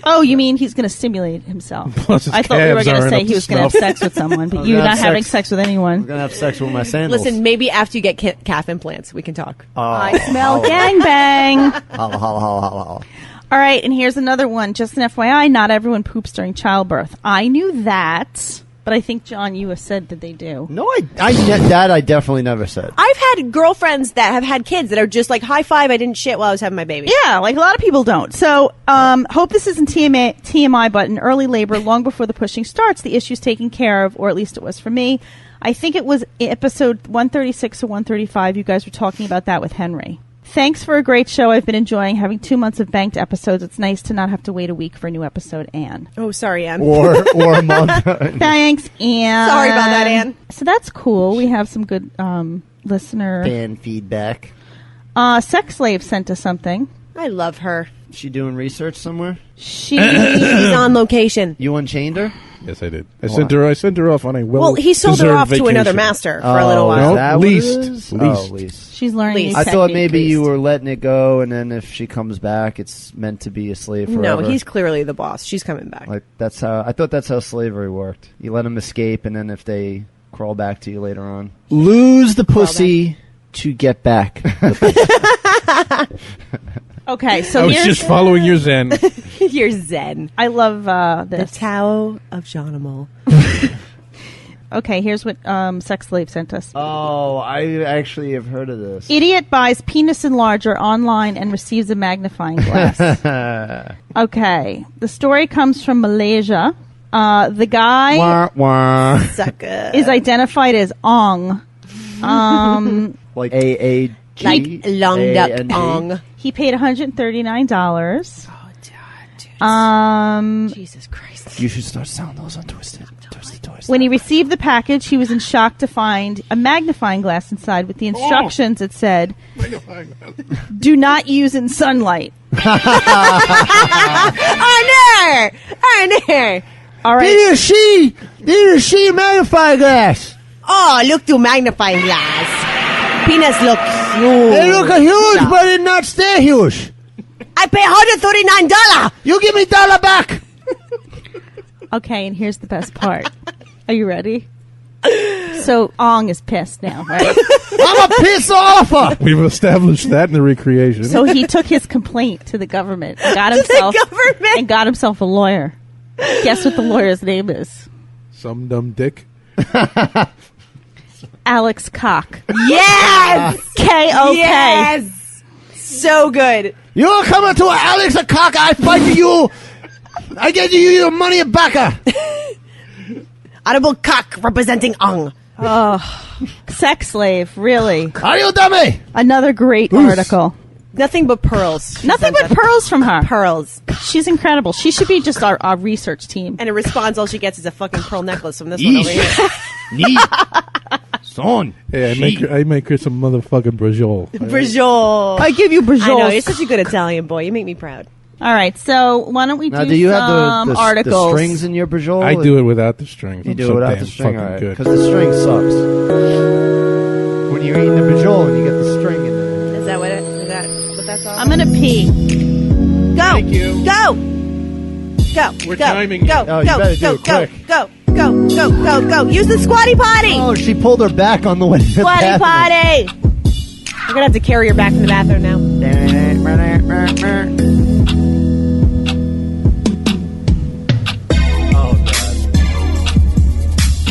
Oh, you mean he's going to stimulate himself? Plus his I thought we were calves going to aren't say up he to was going to have snuff. sex with someone, but I'm you're gonna not have having sex- sex with I'm anyone. going to have sex with my sandals. Listen, maybe after you get calf implants, we can talk. I smell gangbang. Holla, holla, holla, holla, holla. All right, and here's another one. Just an FYI, not everyone poops during childbirth. I knew that, but I think, John, you have said that they do. No, I definitely never said. I've had girlfriends that have had kids that are just like, high five, I didn't shit while I was having my baby. Yeah, like a lot of people don't. So, hope this isn't TMI, but in early labor, long before the pushing starts, the issue's taken care of, or at least it was for me. I think it was episode 136 or 135. You guys were talking about that with Henry. Thanks for a great show. I've been enjoying having 2 months of banked episodes. It's nice to not have to wait a week for a new episode, Anne. Oh, sorry, Anne. Or a month. Thanks, Anne. Sorry about that, Anne. So that's cool. We have some good listener. Fan feedback. Sex Slave sent us something. I love her. She doing research somewhere? She She's on location. You unchained her? Yes, I did. I sent her off on a Well, he sold her off to another master for a little Is while. that what it leased. is? Leased. Oh, leased. She's learning. Least. new I thought technique. maybe you were letting it go, and then if she comes back, it's meant to be a slave forever. No, he's clearly the boss. She's coming back. like that's how I thought that's how slavery worked. You let them escape, and then if they crawl back to you later on, lose the pussy to get back. The pussy. Okay, so I was here's. just following your zen. You're zen. I love The this. Tao of Jonimal. Okay, here's what Sex Slave sent us. Oh, I actually have heard of this. Idiot buys penis enlarger online and receives a magnifying glass. Okay, the story comes from Malaysia. The guy Wah, wah. Sucker. is identified as Ong. Like AAG? Like long duck A-N-G? ong. He paid $139. Oh, God, dude. Jesus Christ. You should start selling those on Twisted Toys. When he received the package, he was in shock to find a magnifying glass inside with the instructions that said, "Do not use in sunlight." Honor! All right. Did you see magnifying glass? Oh, look to magnifying glass. Penis look huge. They look huge, but it not stay huge. I pay $139. You give me dollar back. Okay, and here's the best part. Are you ready? So Ong is pissed now, right? I'm a piss offer. We've established that in the recreation. So he took his complaint to the government and got himself a lawyer. Guess what the lawyer's name is? Some dumb dick. Alex Cock. Yes! K-O-K. Yes! So good. You're coming to Alex a cock. I fight you. I get you your money back. Audible cock representing ong. Sex Slave, really. Are you dummy? Another great article. Nothing but pearls. She Nothing sends but us. pearls from her. Pearls. She's incredible. She should be just our research team. And in response, all she gets is a fucking pearl necklace from this one over here. Neat. Son. Yeah, I make her some motherfucking brajol. Brajol. I give you brajol. I know, you're such a good Italian boy. You make me proud. All right, so why don't we Now, do do you some have the articles? strings in your brajol? I do it without the strings. You I'm do so it without damn the string, fucking all good. right? Because the string sucks. When you're eating the brajol and you get the string in there. Is that what that's all? I'm gonna pee. Go. Thank you. Go. We're go. timing you. Go. Oh, you go. better do Go. it Go. quick. Go. Go. Go. Go. Go. Use the squatty potty. Oh, she pulled her back on the way to the Squatty bathroom. potty. We're gonna have to carry her back from the bathroom now. Oh, God.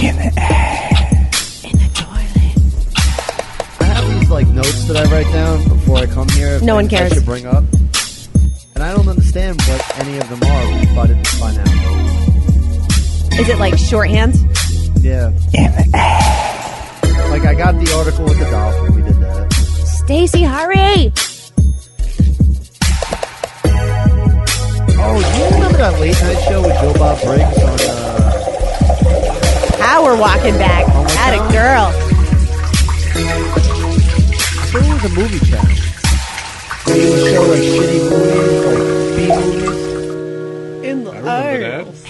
In the toilet. I have these like notes that I write down before I come here. No one things cares. I should bring up, and I don't understand what any of them are, but by now. Is it like shorthand? Yeah. Like I got the article with the dolphin. We did that. Stacy, hurry! Oh, do you remember that late night show with Joe Bob Briggs on? How we're walking back. Oh, my At a God. girl. It was a movie channel. Where he would show like shitty movies, like B movies. In the I remember that.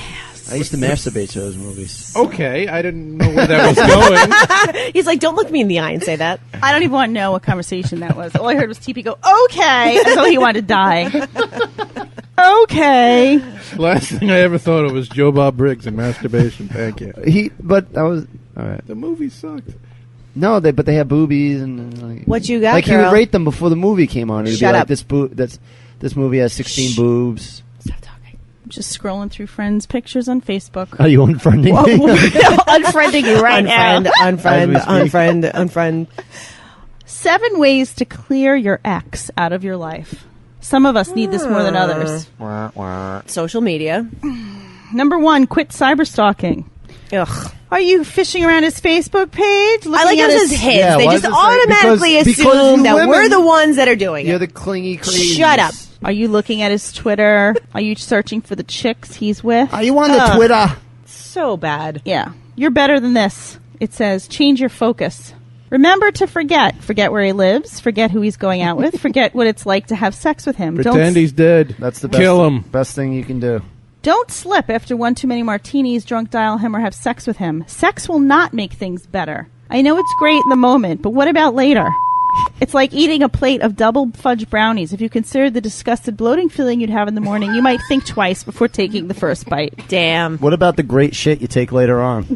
I used to masturbate to those movies. Okay, I didn't know where that was going. He's like, don't look me in the eye and say that. I don't even want to know what conversation that was. All I heard was TP go, okay, as though he wanted to die. Okay. Last thing I ever thought of was Joe Bob Briggs and masturbation. Thank you. But that was all right. The movie sucked. No, but they had boobies and like, What you got, like girl? he would rate them before the movie came on. He'd Shut be up. like, this movie has 16 boobs. Stop talking. I'm just scrolling through friends' pictures on Facebook. Are you unfriending me? Unfriending you right now. Unfriend. 7 ways to clear your ex out of your life. Some of us need this more than others. Social media. Number 1, quit cyberstalking. Ugh. Are you fishing around his Facebook page? I like looking how at it says his. Yeah, They why just does it say- automatically because assume you that women- we're the ones that are doing You're it. the clingy crazy. Shut up. Are you looking at his Twitter? Are you searching for the chicks he's with? Are you on the Twitter? So bad. Yeah. You're better than this. It says, change your focus. Remember to forget. Forget where he lives. Forget who he's going out with. Forget what it's like to have sex with him. Pretend he's dead. That's the best. Kill him. Best thing you can do. Don't slip after one too many martinis, drunk dial him, or have sex with him. Sex will not make things better. I know it's great in the moment, but what about later? It's like eating a plate of double fudge brownies. If you considered the disgusted bloating feeling you'd have in the morning, you might think twice before taking the first bite. Damn. What about the great shit you take later on?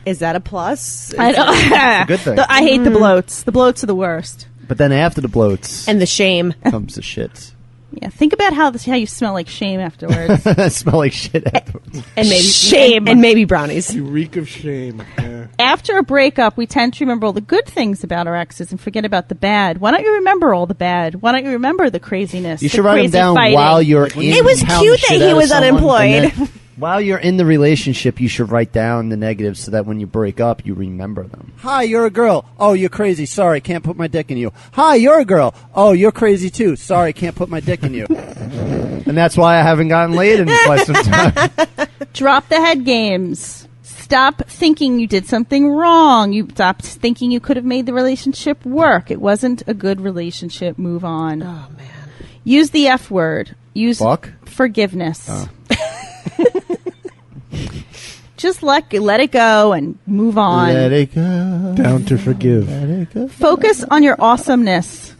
Is that a plus? I know. a good thing. I hate the bloats. The bloats are the worst. But then after the bloats And the shame. comes the shits. Yeah, think about how you smell like shame afterwards. Smell like shit afterwards. And maybe Shame. And maybe brownies. You reek of shame. Yeah. After a breakup, we tend to remember all the good things about our exes and forget about the bad. Why don't you remember all the bad? Why don't you remember the craziness? You the should write them crazy down fighting? while you're in. It was pounding cute shit that he out of was someone, unemployed. and then while you're in the relationship, you should write down the negatives so that when you break up, you remember them. Hi, you're a girl. Oh, you're crazy. Sorry, can't put my dick in you. Hi, you're a girl. Oh, you're crazy too. Sorry, can't put my dick in you. And that's why I haven't gotten laid in quite some time. Drop the head games. Stop thinking you did something wrong. You stopped thinking you could have made the relationship work. It wasn't a good relationship. Move on. Oh, man. Use the F word. Use Fuck? forgiveness. Oh. Just let it go and move on. Let it go. Down to forgive. Let it go. Focus on your awesomeness.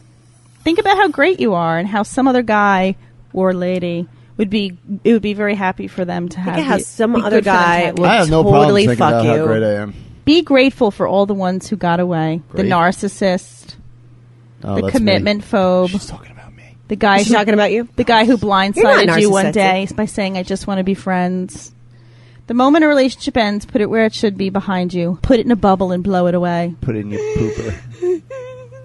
Think about how great you are and how some other guy or lady would be very happy for them to have Look at how you- some be other good for them to guy have you. would I have no totally problem thinking fuck about how you. great I am. Be grateful for all the ones who got away. Great. The narcissist, Oh, the that's commitment me. phobe, She's talking about me. the guy She's who, talking about you? the guy who You're blindsided not you one narcissistic. day by saying, "I just want to be friends." The moment a relationship ends, put it where it should be, behind you. Put it in a bubble and blow it away. Put it in your pooper.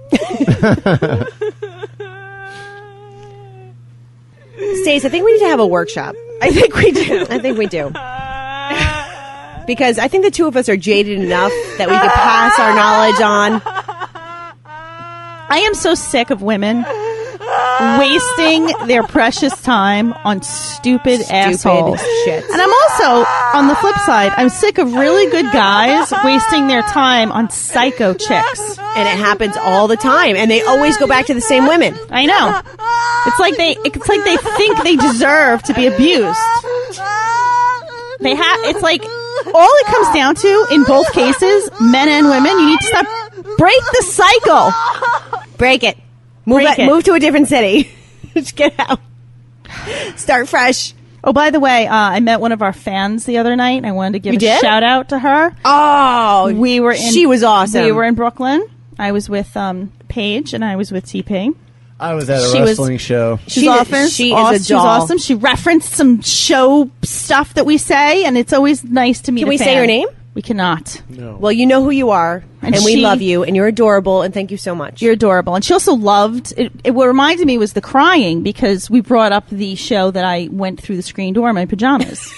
Stace, I think we need to have a workshop. I think we do. Because I think the two of us are jaded enough that we could pass our knowledge on. I am so sick of women wasting their precious time on stupid assholes. shit. And I'm also on the flip side, I'm sick of really good guys wasting their time on psycho chicks. And it happens all the time, and they always go back to the same women. I know. It's like they think they deserve to be abused. It's like all it comes down to in both cases, men and women, you need to stop. Break the cycle. Break it. Break it. Move to a different city. Just get out. Start fresh. Oh, by the way, I met one of our fans the other night. I wanted to give a shout out to her. Oh, she was awesome. We were in Brooklyn. I was with Paige and I was with TP. I was at a wrestling show. She is a doll. She's awesome. She referenced some show stuff that we say, and it's always nice to meet Can a we fan. say your name? We cannot. No. Well, you know who you are, and we love you, and you're adorable, and thank you so much. You're adorable. And she also loved, what reminded me was the crying, because we brought up the show that I went through the screen door in my pajamas.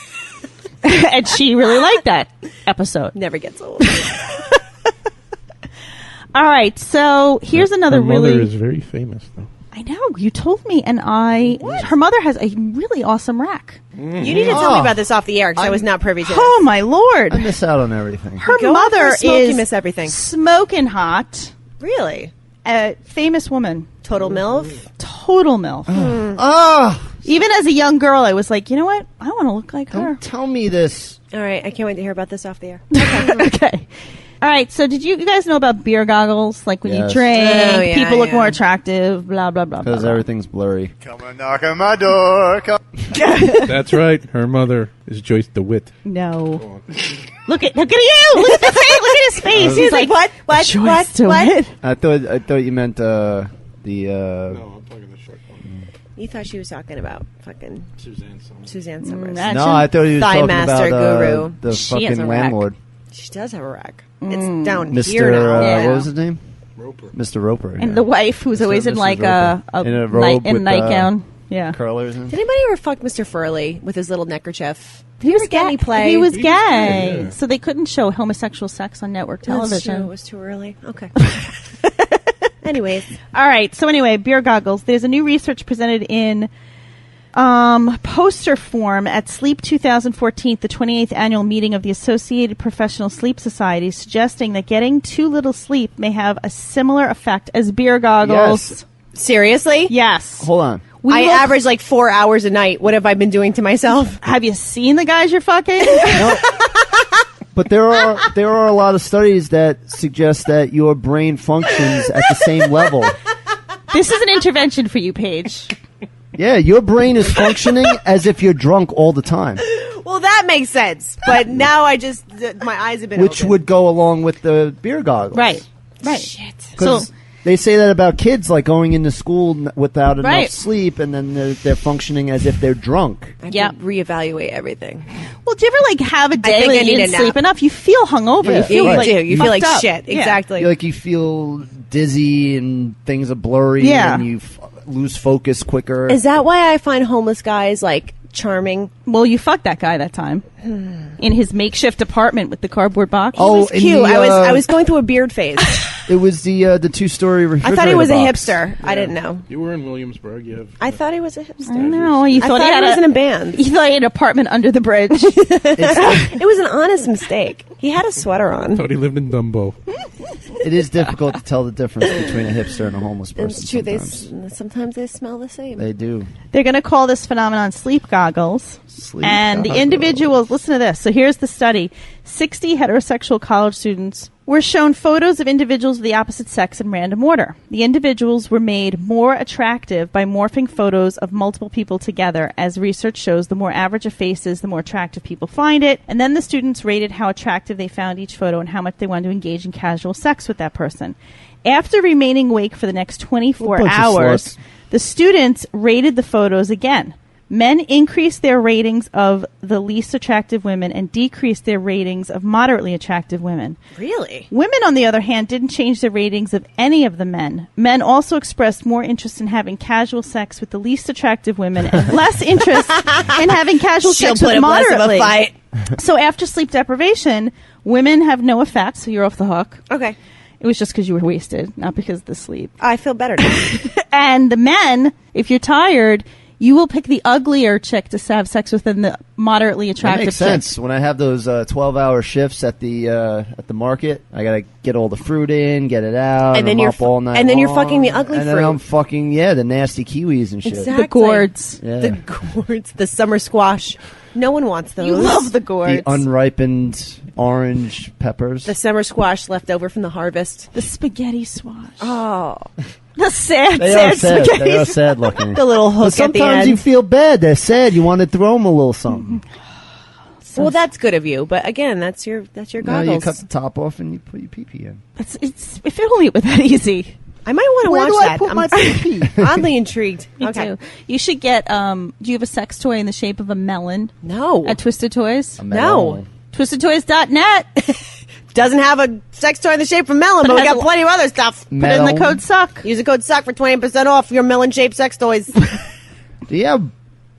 And she really liked that episode. Never gets old. All right, so here's another Her really... mother is very famous, though. I know, you told me, and her mother has a really awesome rack. You need to tell me about this off the air, because I was not privy to this. Oh, my Lord. I miss out on everything. Her Go mother after Smoke, is you miss everything. smoking hot. Really? A famous woman. Total MILF? Total MILF. Ah! Even as a young girl, I was like, you know what? I want to look like her. Don't tell me this. All right, I can't wait to hear about this off the air. Okay. All right, so did you guys know about beer goggles? Like when you Yes. drink, Oh, yeah, people look yeah. more attractive, blah, blah, blah, blah. Because blah. everything's blurry. Come and knock on my door. Come. That's right. Her mother is Joyce DeWitt. No. Look at you! Look at the face! Look at his face! He's like, what? Joyce DeWitt? I thought you meant the. No, I'm talking the short one. You thought she was talking about fucking Suzanne Summers. Imagine. No, I thought he was Thigh talking master about guru. the She has a fucking rack. landlord, She does have a rack. It's down Mr. here now. Yeah. What was his name? Roper. Mr. Roper. And yeah. the wife, who's Mr. always in Mrs. like Roper. a In a robe with, nightgown. Yeah. curlers. And Did anybody ever fuck Mr. Furley with his little neckerchief? He was get any play? He was He was gay. gay, yeah. So they couldn't show homosexual sex on network That's true. television. It was too early. Okay. Anyways. All right. So anyway, beer goggles. There's a new research presented in poster form at Sleep 2014, the 28th annual meeting of the Associated Professional Sleep Society, suggesting that getting too little sleep may have a similar effect as beer goggles. Yes. Seriously? Yes. Hold on. I average like 4 hours a night. What have I been doing to myself? Have you seen the guys you're fucking? But there are a lot of studies that suggest that your brain functions at the same level. This is an intervention for you, Paige. Yeah, your brain is functioning as if you're drunk all the time, Well, that makes sense. But now my eyes have been which opened. would go along with the beer goggles. Right. Shit. Because they say that about kids, like going into school without enough Right. sleep, and then they're functioning as if they're drunk. I have Yep. to reevaluate everything. Well, do you ever like have a day think where I you need didn't a sleep nap. enough? You feel hungover. Yeah. You feel Yeah, you like do. You feel fucked like up. shit. Yeah. Exactly. Like you feel dizzy and things are blurry, Yeah. and you lose focus quicker. Is that why I find homeless guys like charming? Well, you fucked that guy that time in his makeshift apartment with the cardboard box. Oh, It was in cute. the, I was going through a beard phase. It was the 2-story I refrigerator thought he was a box. hipster. I didn't know. You were in Williamsburg. You have. I thought he was a hipster. I know. You I thought, thought he he had was in a band. You thought he had an apartment under the bridge. It was an honest mistake. He had a sweater on. Thought he lived in Dumbo. It is difficult to tell the difference between a hipster and a homeless person. It's true. Sometimes. They smell the same. They do. They're going to call this phenomenon sleep goggles. Sleep And the goggles. individuals, listen to this. So here's the study. 60 heterosexual college students were shown photos of individuals of the opposite sex in random order. The individuals were made more attractive by morphing photos of multiple people together. As research shows, the more average a face is, the more attractive people find it. And then the students rated how attractive they found each photo and how much they wanted to engage in casual sex with that person. After remaining awake for the next 24 Bunch of hours, sluts. the students rated the photos again. Men increased their ratings of the least attractive women and decreased their ratings of moderately attractive women. Really? Women, on the other hand, didn't change their ratings of any of the men. Men also expressed more interest in having casual sex with the least attractive women and less interest in having casual She'll sex put with up less of a moderately. fight. So after sleep deprivation, women have no effect, so you're off the hook. Okay. It was just because you were wasted, not because of the sleep. I feel better now. And the men, if you're tired, You will pick the uglier chick to have sex with than the moderately attractive That makes chick. sense. When I have those 12-hour shifts at the market, I gotta get all the fruit in, get it out, And then I'm you're up all night and then you're long, fucking the ugly and fruit. then I'm fucking the nasty kiwis and shit. Exactly. The gourds. Yeah. The gourds, the summer squash. No one wants those. You love the gourds. The unripened orange peppers. The summer squash left over from the harvest. The spaghetti swash. Oh, The sad, They are sad sad. spaghetti. They are sad looking. the little hook But at the sometimes end. you feel bad. They're sad. You want to throw them a little something. Well, that's good of you, but again, that's your Now goggles. you cut the top off and you put your pee-pee in. It's if only it were that easy. I might want to Where watch do I that. put my pee-pee? oddly intrigued. Me Okay. too. You should get. Do you have a sex toy in the shape of a melon No, at Twisted Toys? No. TwistedToys.net. doesn't have a sex toy in the shape of melon, But but it we has got a- plenty of other stuff. Put it in the code suck. Use the code SUCK for 20% off your melon-shaped sex toys. Do you have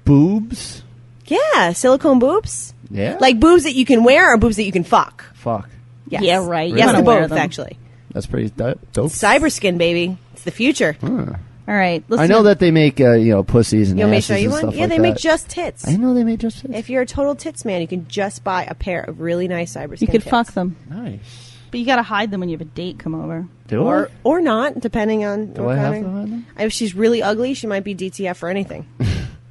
boobs? Yeah, silicone boobs. Yeah. Like boobs that you can wear or boobs that you can fuck. Fuck. Yes. Yeah, right. Yes, wanna to wear both, them. actually. That's pretty dope. Cyberskin, baby. It's the future. Huh. All right. Listen. I know that they make pussies and You want me to asses show you and one? stuff Yeah, like they that. make just tits. I know they make just tits. If you're a total tits man, you can just buy a pair of really nice cyberskin You could tits. fuck them, Nice. but you got to hide them when you have a date come over. Do Or not, depending on Do what I have kind to of- hide them? If she's really ugly, she might be DTF for anything.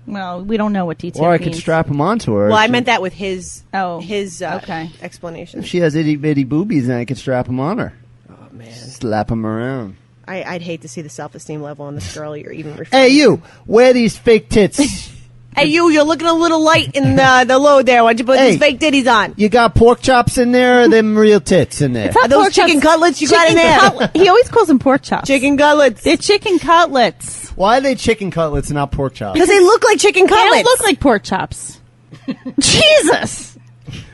Well, we don't know what DTF Or I means. could strap them onto her. Well, I She- meant that with his okay. explanation. If she has itty bitty boobies, then I could strap them on her. Oh man, Slap them around. I'd hate to see the self-esteem level on this girl you're even referring. Hey, you! Wear these fake tits. Hey, you're looking a little light in the load there. Why'd you put Hey. these fake titties on? You got pork chops in there, or them real tits in there? Are those chicken cutlets you got in there? He always calls them pork chops. Chicken cutlets. They're chicken cutlets. Why are they chicken cutlets and not pork chops? Because they look like chicken They cutlets. don't look like pork chops. Jesus!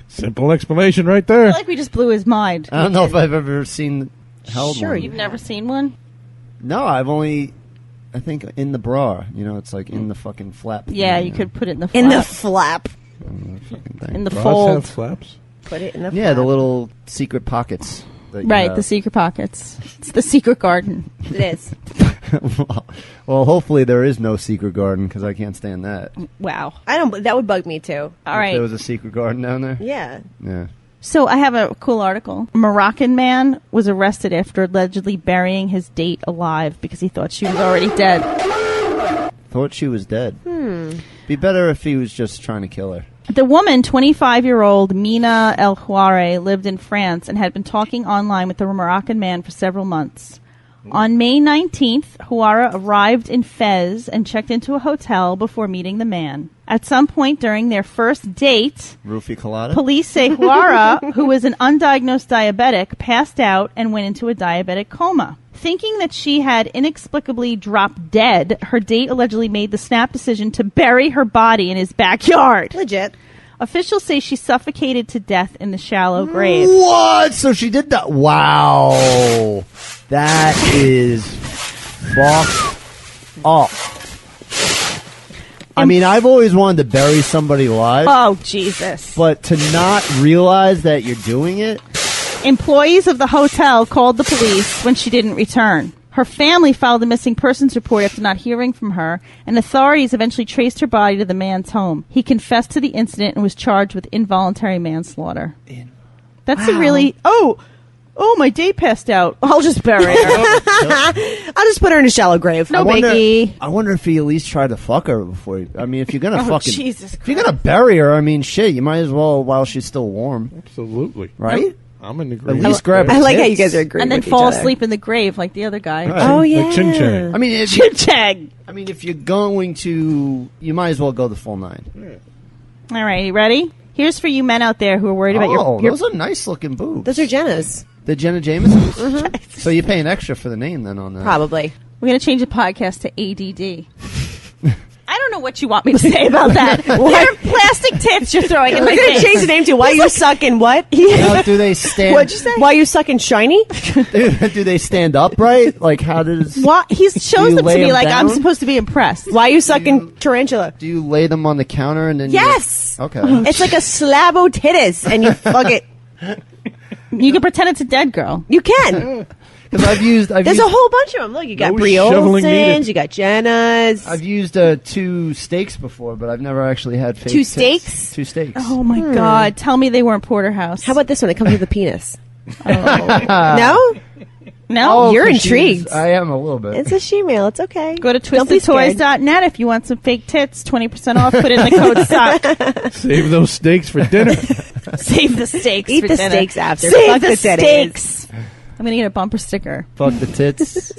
Simple explanation right I there. feel like we just blew his mind. I don't know if I've ever held Sure one. You've never seen one? No, I've only, I think, in the bra. You know, it's like in the fucking flap. Yeah, thing, you could put it in the in the flap. flap. In the fucking thing. In the Bras fold. have flaps. Put it in the Yeah, the flap. little secret pockets. That you Right, have. the secret pockets. It's the secret garden. It is. Well, hopefully there is no secret garden because I can't stand that. Wow. I don't. That would bug me too. All If right. there was a secret garden down there. Yeah. Yeah. So I have a cool article. A Moroccan man was arrested after allegedly burying his date alive because he thought she was already dead. Thought she was dead. Be better if he was just trying to kill her. The woman, 25-year-old Mina El Houare, lived in France and had been talking online with the Moroccan man for several months. On May 19th, Houara arrived in Fez and checked into a hotel before meeting the man. At some point during their first date, Roofie colada? police say Houara, who was an undiagnosed diabetic, passed out and went into a diabetic coma. Thinking that she had inexplicably dropped dead, her date allegedly made the snap decision to bury her body in his backyard. Legit. Officials say she suffocated to death in the shallow grave. What? So she did that? Wow. That is fucked up. I mean, I've always wanted to bury somebody alive, Oh, Jesus. but to not realize that you're doing it, Employees of the hotel called the police when she didn't return. Her family filed a missing persons report after not hearing from her, and authorities eventually traced her body to the man's home. He confessed to the incident and was charged with involuntary manslaughter. A really... Oh, my date passed out. I'll just bury her. I'll just put her in a shallow grave. No biggie. I wonder if he at least tried to fuck her before. I mean, if you're gonna fucking, Jesus if you're gonna bury her, I mean, shit, you might as well while she's still warm, Absolutely. right? I'm in agreement. At least grab I her like how you tits. guys are agreeing And then with fall each other. asleep in the grave like the other guy. Right. Oh yeah. Like Chin Chang. I mean, if Chig. if you're going to, you might as well go the full 9. All right, you ready? Here's for you men out there who are worried about Oh, your those are nice looking boobs. Those are Jenna's. The Jenna Jamesons. So you're paying extra for the name then on that. Probably. We're going to change the podcast to ADD. I don't know what you want me to say about that. They're plastic tits you're throwing in We're my gonna face. change the name to Why You Sucking What? Now, do they stand? What'd you say? Why You Sucking Shiny? Do they stand upright? Like how does? What? He shows you them to lay me 'em like I'm down? supposed to be impressed. Why You Sucking Tarantula? Do you lay them on the counter and then? Yes. Okay. It's like a slab of titties, and you fuck it. You can pretend it's a dead girl. You can. Because There's a whole bunch of them. Look, you got No Brie shoveling Olsen's, needed. you got Jenna's. I've used 2 steaks before, but I've never actually had fake 2 tits. steaks? 2 steaks. Oh my God! Tell me they weren't porterhouse. How about this one? It comes with a penis. Oh. No? No? You're 'cause intrigued. I am a little bit. It's a she-male. It's okay. Go to Don't be scared. twistedtoys.net if you want some fake tits. 20% off. Put in the code SUCK. Save those steaks for dinner. Save the steaks. Eat for the dinner. steaks after. Save Fuck the the titties. steaks. I'm gonna get a bumper sticker. Fuck the tits.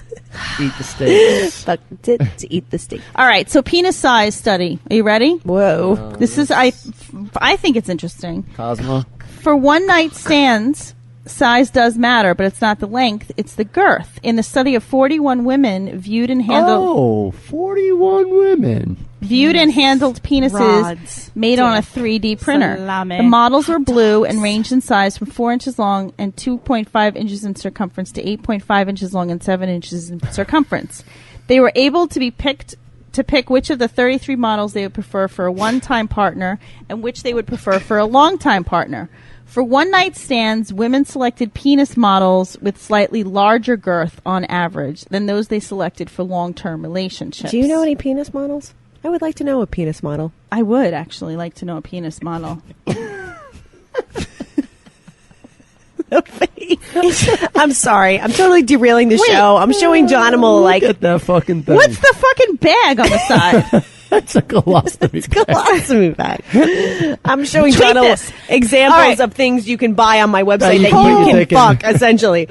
Eat the steaks. Fuck the tits, eat the steak. All right. So penis size study. Are you ready? Whoa. This is I think it's interesting. Cosmo. For one night stands, size does matter, but it's not the length, it's the girth. In the study of 41 women viewed and handled 41 women. penises Rods. made on a 3D printer. Salami. The models were blue and ranged in size from 4 inches long and 2.5 inches in circumference to 8.5 inches long and 7 inches in circumference. They were able to pick which of the 33 models they would prefer for a one-time partner and which they would prefer for a long-time partner. For one-night stands, women selected penis models with slightly larger girth on average than those they selected for long-term relationships. Do you know any penis models? I would like to know a penis model. I would actually like to know a penis model. I'm sorry. I'm totally derailing the show. I'm showing Jonimal Look at that fucking thing. What's the fucking bag on the side? That's a colostomy bag. colostomy bag. I'm showing Tweet Jonimal this. examples All right. of things you can buy on my website That you that can put you your can dick in. fuck, essentially.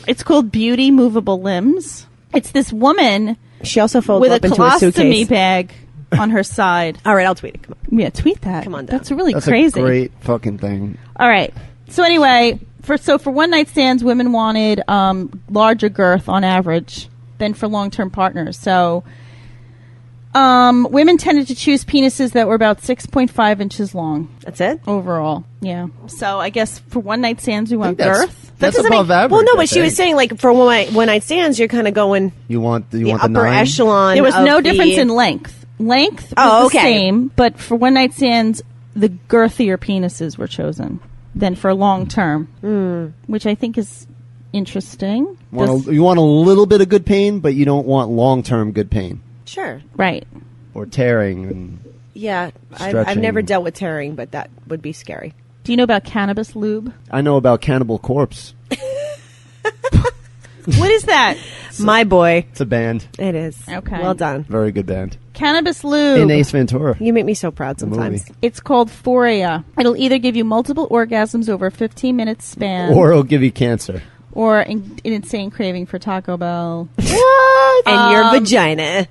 It's called Beauty Movable Limbs. It's this woman She also folds with a up into a colostomy suitcase. bag on her side. All right, I'll tweet it. Come on. Yeah, tweet that. Come on down. That's really That's crazy. a great fucking thing. All right. So anyway, for one night stands, women wanted larger girth on average than for long-term partners. So women tended to choose penises that were about 6.5 inches long That's it? overall. Yeah. So I guess for one night stands, we want that's- girth. That's doesn't above make- average. Well, no, I but she was think. saying, like, for one night stands, you're kind of going You want the the upper 9? echelon. There was of no the- difference in length. Length was Oh, the okay. same, but for one night stands, the girthier penises were chosen than for long term, which I think is interesting. You want a little bit of good pain, but you don't want long-term good pain Sure. Right. or tearing. And Yeah. I've Stretching. never dealt with tearing, but that would be scary. Do you know about cannabis lube? I know about Cannibal Corpse. What is that? My boy. It's a band, It is. Okay. Well done. very good band. Cannabis lube. In Ace Ventura. You make me so proud The movie. sometimes. It's called Phoria. It'll either give you multiple orgasms over a 15-minute span Or it'll give you cancer. or an insane craving for Taco Bell. And your vagina.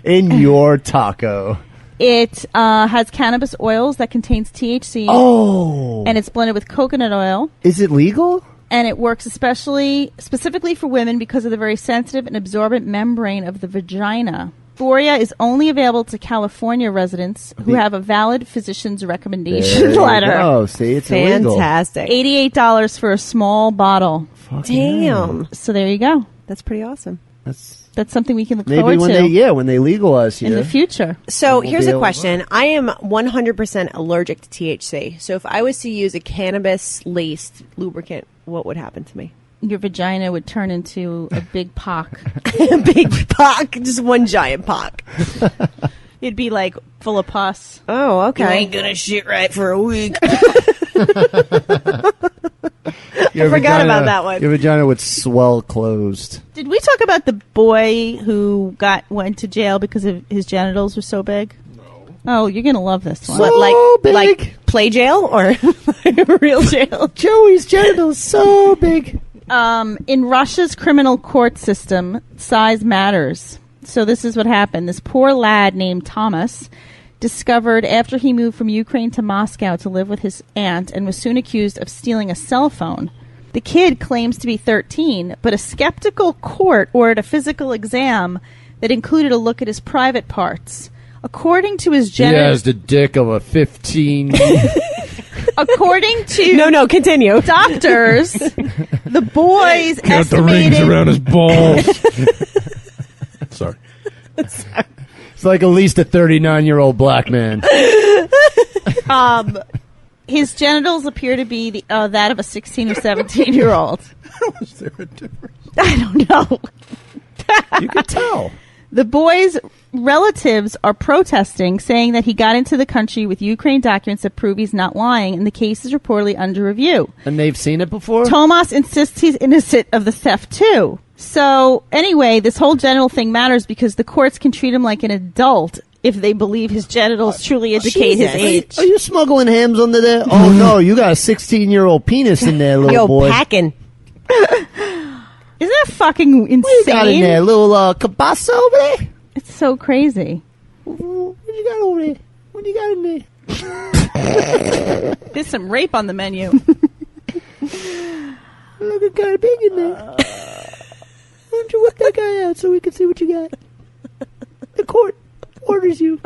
In your taco. It has cannabis oils that contains THC. Oh. And it's blended with coconut oil. Is it legal? And it works specifically for women because of the very sensitive and absorbent membrane of the vagina. Phoria is only available to California residents who have a valid physician's recommendation letter. Oh, see, it's illegal. Fantastic. $88 for a small bottle. Fucking hell. Damn. So there you go. That's pretty awesome. That's something we can look Maybe forward when to when they legalize in here. the future. So We'll here's be a able- question. I am 100% allergic to THC. So if I was to use a cannabis-laced lubricant, what would happen to me? Your vagina would turn into a big pock. A big pock. Just one giant pock. It'd be like full of pus. Oh, okay. You ain't gonna shit right for a week. Your forgot about that one. Your vagina would swell closed. Did we talk about the boy who went to jail because of his genitals were so big? No. Oh, you're gonna love this one. What, big. like play jail or real jail? Joey's genitals so big. In Russia's criminal court system, size matters. So this is what happened. This poor lad named Thomas discovered after he moved from Ukraine to Moscow to live with his aunt and was soon accused of stealing a cell phone. The kid claims to be 13, but a skeptical court ordered a physical exam that included a look at his private parts. According to his He has genitals, the dick of a 15. according to No, continue. doctors, the boy's Got the rings estimated around his balls. Sorry. It's like at least a 39-year-old black man. his genitals appear to be that of a 16 or 17-year-old. Is there a difference? I don't know. You could tell. The boy's relatives are protesting, saying that he got into the country with Ukraine documents that prove he's not lying, and the case is reportedly under review. And they've seen it before? Tomas insists he's innocent of the theft, too. So, anyway, this whole genital thing matters because the courts can treat him like an adult if they believe his genitals truly indicate his age. Are you smuggling hams under there? Oh, no, you got a 16-year-old penis in there, little boy. Packing. Isn't that fucking insane? What you got in there? Little cabasa over there? It's so crazy. What you got over there? What you got in there? There's some rape on the menu. Look, it got big in there. Why don't you whip that guy out so we can see what you got? The court orders you.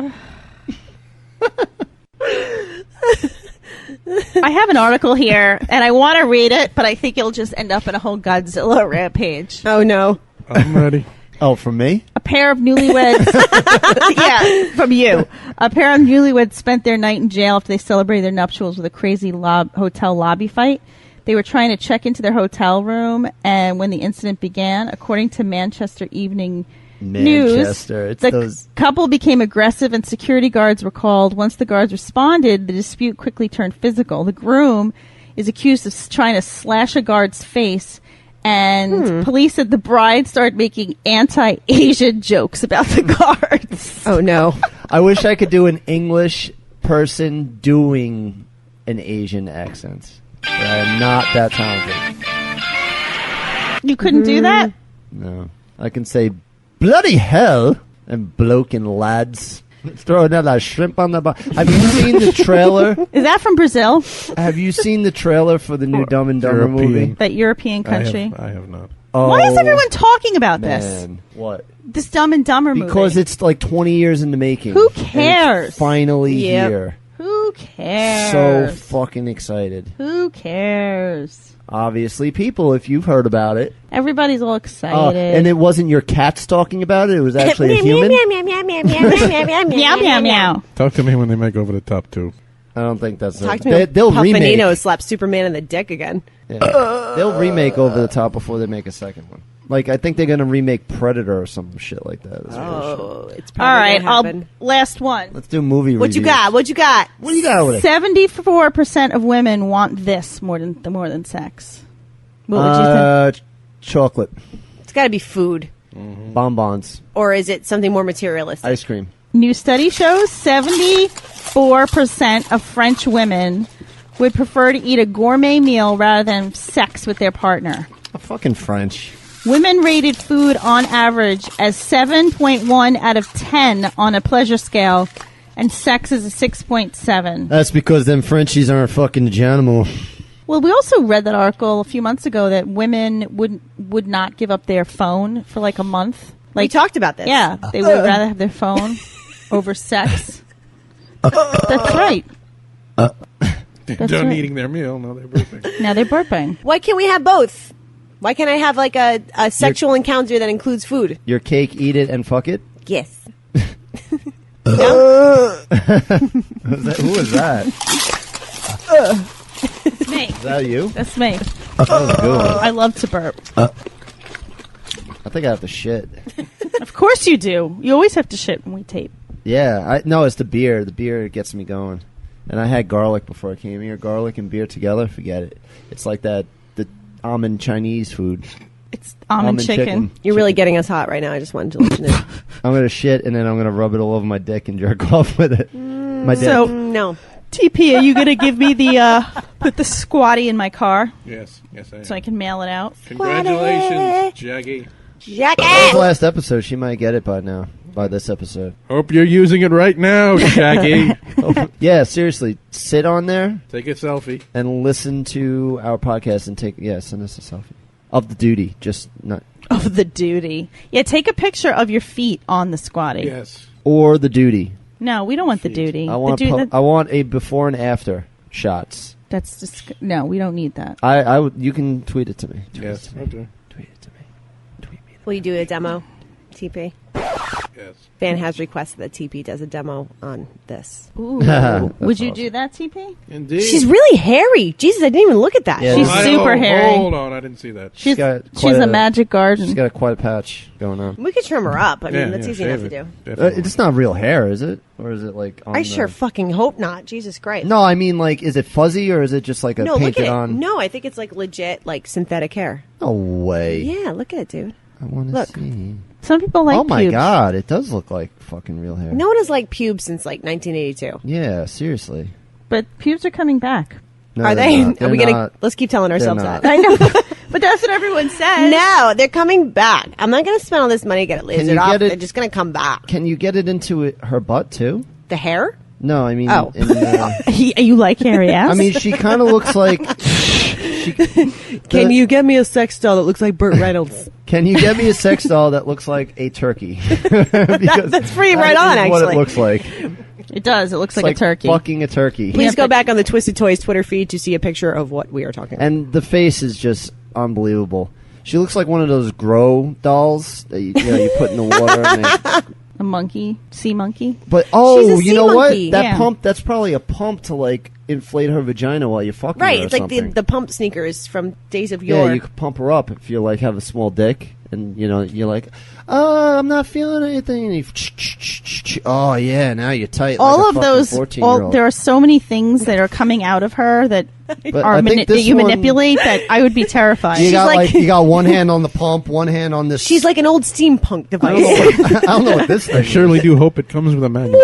I have an article here, and I want to read it, but I think it'll just end up in a whole Godzilla rampage. Oh, no. I'm ready. Oh, from me? A pair of newlyweds... yeah, from you. A pair of newlyweds spent their night in jail after they celebrated their nuptials with a crazy hotel lobby fight. They were trying to check into their hotel room, and when the incident began, according to Manchester Evening News, the couple became aggressive and security guards were called. Once the guards responded, the dispute quickly turned physical. The groom is accused of trying to slash a guard's face, and police said the bride started making anti-Asian jokes about the guards. Oh, no. I wish I could do an English person doing an Asian accent. But I am not that talented. You couldn't do that? No. I can say, bloody hell, and bloke and lads. Let's throw another shrimp on the bottom. Have you seen the trailer? Is that from Brazil? Have you seen the trailer for the new Dumb and Dumber European. movie? That European country? I have not. Oh, why is everyone talking about this? man. What? This Dumb and Dumber movie. Because it's like 20 years in the making. Who And it's cares? finally Yep. here. Who cares? So fucking excited. Who cares? Obviously, people, if you've heard about it. Everybody's all excited. And it wasn't your cats talking about it. It was actually a human. meow, meow, meow. Talk to me when they make Over the Top 2. I don't think that's Talk it. to me when They'll remake. Puffanino slaps Superman in the dick again. Yeah. They'll remake Over the Top before they make a second one. Like, I think they're going to remake Predator or some shit like that. It's All probably right, gonna happen. last one. Let's do movie What you reviews. got? What you got? What do you got with it? 74% of women want this more than sex. What would you think? Chocolate. It's got to be food. Bonbons. Or is it something more materialistic? Ice cream. New study shows 74% of French women would prefer to eat a gourmet meal rather than sex with their partner. Fucking French. Women rated food on average as 7.1 out of 10 on a pleasure scale, and sex is a 6.7. That's because them Frenchies aren't fucking the animal. Well, we also read that article a few months ago that women would not give up their phone for like a month. We talked about this. Yeah, they would rather have their phone over sex. That's right. That's Done right. eating their meal, now they're burping. Now they're burping. Why can't we have both? Why can't I have like a sexual encounter that includes food? Your cake, eat it, and fuck it? Yes. Who was that? It's me. Is that you? That's me. That was a good one. I love to burp. I think I have to shit. Of course you do. You always have to shit when we tape. Yeah, no, it's the beer. The beer gets me going. And I had garlic before I came here. Garlic and beer together, forget it. It's like the almond Chinese food. It's almond chicken. You're really getting us hot right now. I just wanted to let you know. I'm going to shit, and then I'm going to rub it all over my dick and jerk off with it. My dick. So, No. TP, are you going to give me put the squatty in my car Yes, I am. so I can mail it out? Congratulations, Jackie. That was the last episode. She might get it by now, by this episode. Hope you're using it right now, Jackie. Yeah, seriously. Sit on there Take a selfie. and listen to our podcast and send us a selfie. Of the duty, just not... Of the duty. Yeah, take a picture of your feet on the squatty. Yes. Or the duty. No, we don't want the duty. I want I want a before and after shots. That's just no. We don't need that. You can tweet it to me. Yes. Okay. Tweet it to me. Tweet me. Will you do a demo, TP? Yes. Fan has requested that TP does a demo on this. Ooh. That's Would you awesome. do that, TP? Indeed. She's really hairy. Jesus, I didn't even look at that. Yeah. She's super hairy. Hold on, I didn't see that. She's got quite a magic garden. She's got quite a patch going on. We could trim her up. I mean, that's easy enough shave to it. do. Definitely. It's not real hair, is it? Or is it like on I the... sure fucking hope not. Jesus Christ. No, I mean, like, is it fuzzy or is it just like a No, look painted at it. on? No, I think it's like legit, like synthetic hair. No way. Yeah, look at it, dude. I want to Look. see. Some people like Oh my pubes. god, it does look like fucking real hair. No one has liked pubes since like 1982. Yeah, seriously. But pubes are coming back. No, Are they're they? not. Are we They're gonna? not. Let's keep telling ourselves not. that. I know. But that's what everyone says. No, they're coming back. I'm not going to spend all this money to get it you lasered off. get it- They're just going to come back. Can you get it into her butt too? The hair? No, I mean. Oh. You like hairy ass? I mean, she kind of looks like. Can you get me a sex doll that looks like Burt Reynolds? Can you get me a sex doll that looks like a turkey? Because That's pretty that right on, is what actually. it looks like. It does. It looks It's like a turkey. Fucking a turkey. Please Yeah, go but- back on the Twisted Toys Twitter feed to see a picture of what we are talking about. And the face is just unbelievable. She looks like one of those grow dolls that you put in the water. And they, A monkey, sea monkey. but She's a you sea know monkey. what? That Yeah. pump. That's probably a pump to like inflate her vagina while you're fucking Right, her or it's like something. the pump sneakers from days of yore. Yeah, you could pump her up if you like have a small dick, and you're like, I'm not feeling anything. And you, oh yeah, now you're tight. All like a of fucking those. 14-year-old. There are so many things that are coming out of her that But are I think that this you one- manipulate. That I would be terrified. You got like- you got one hand on the pump, one hand on this. She's like an old steampunk I device. don't know what, I don't know what this I thing surely do hope it comes with a manual.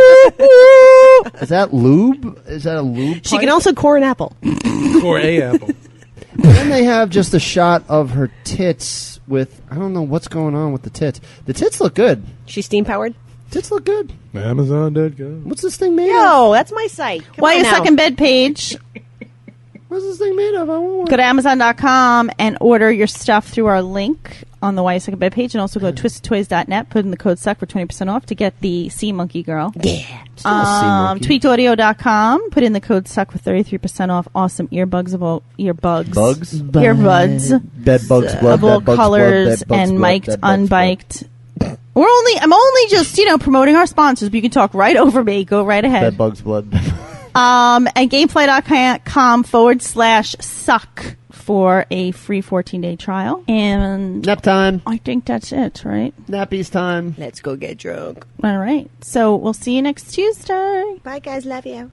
is. That lube? Is that a lube? She pipe? can also core an apple. Or a apple. And then they have just a shot of her tits with I don't know what's going on with the tits. The tits look good. She's steam powered. Tits look good. Amazon.com. What's this thing made of? Yo, that's my site. Come While on you're now. stuck in bed, Paige, What's this thing made of? I want one. go to Amazon.com and order your stuff through our link on the Why You Suck in Bed page, and also go to twistedtoys.net, put in the code SUCK for 20% off to get the Sea Monkey Girl. Yeah. Still a sea monkey. Tweakedaudio.com, put in the code SUCK for 33% off awesome earbuds of all earbuds. Bugs? Earbuds. Bed bugs blood. Of all bed bugs colors blood, bed bugs and blood, mic'd, bed bugs unbiked. I'm only just, promoting our sponsors, but you can talk right over me. Go right blood. ahead. Bed bugs blood. And gameplay.com/suck for a free 14-day trial. And Nap time. I think that's it, right? Nappies time. Let's go get drunk. All right. So we'll see you next Tuesday. Bye, guys. Love you.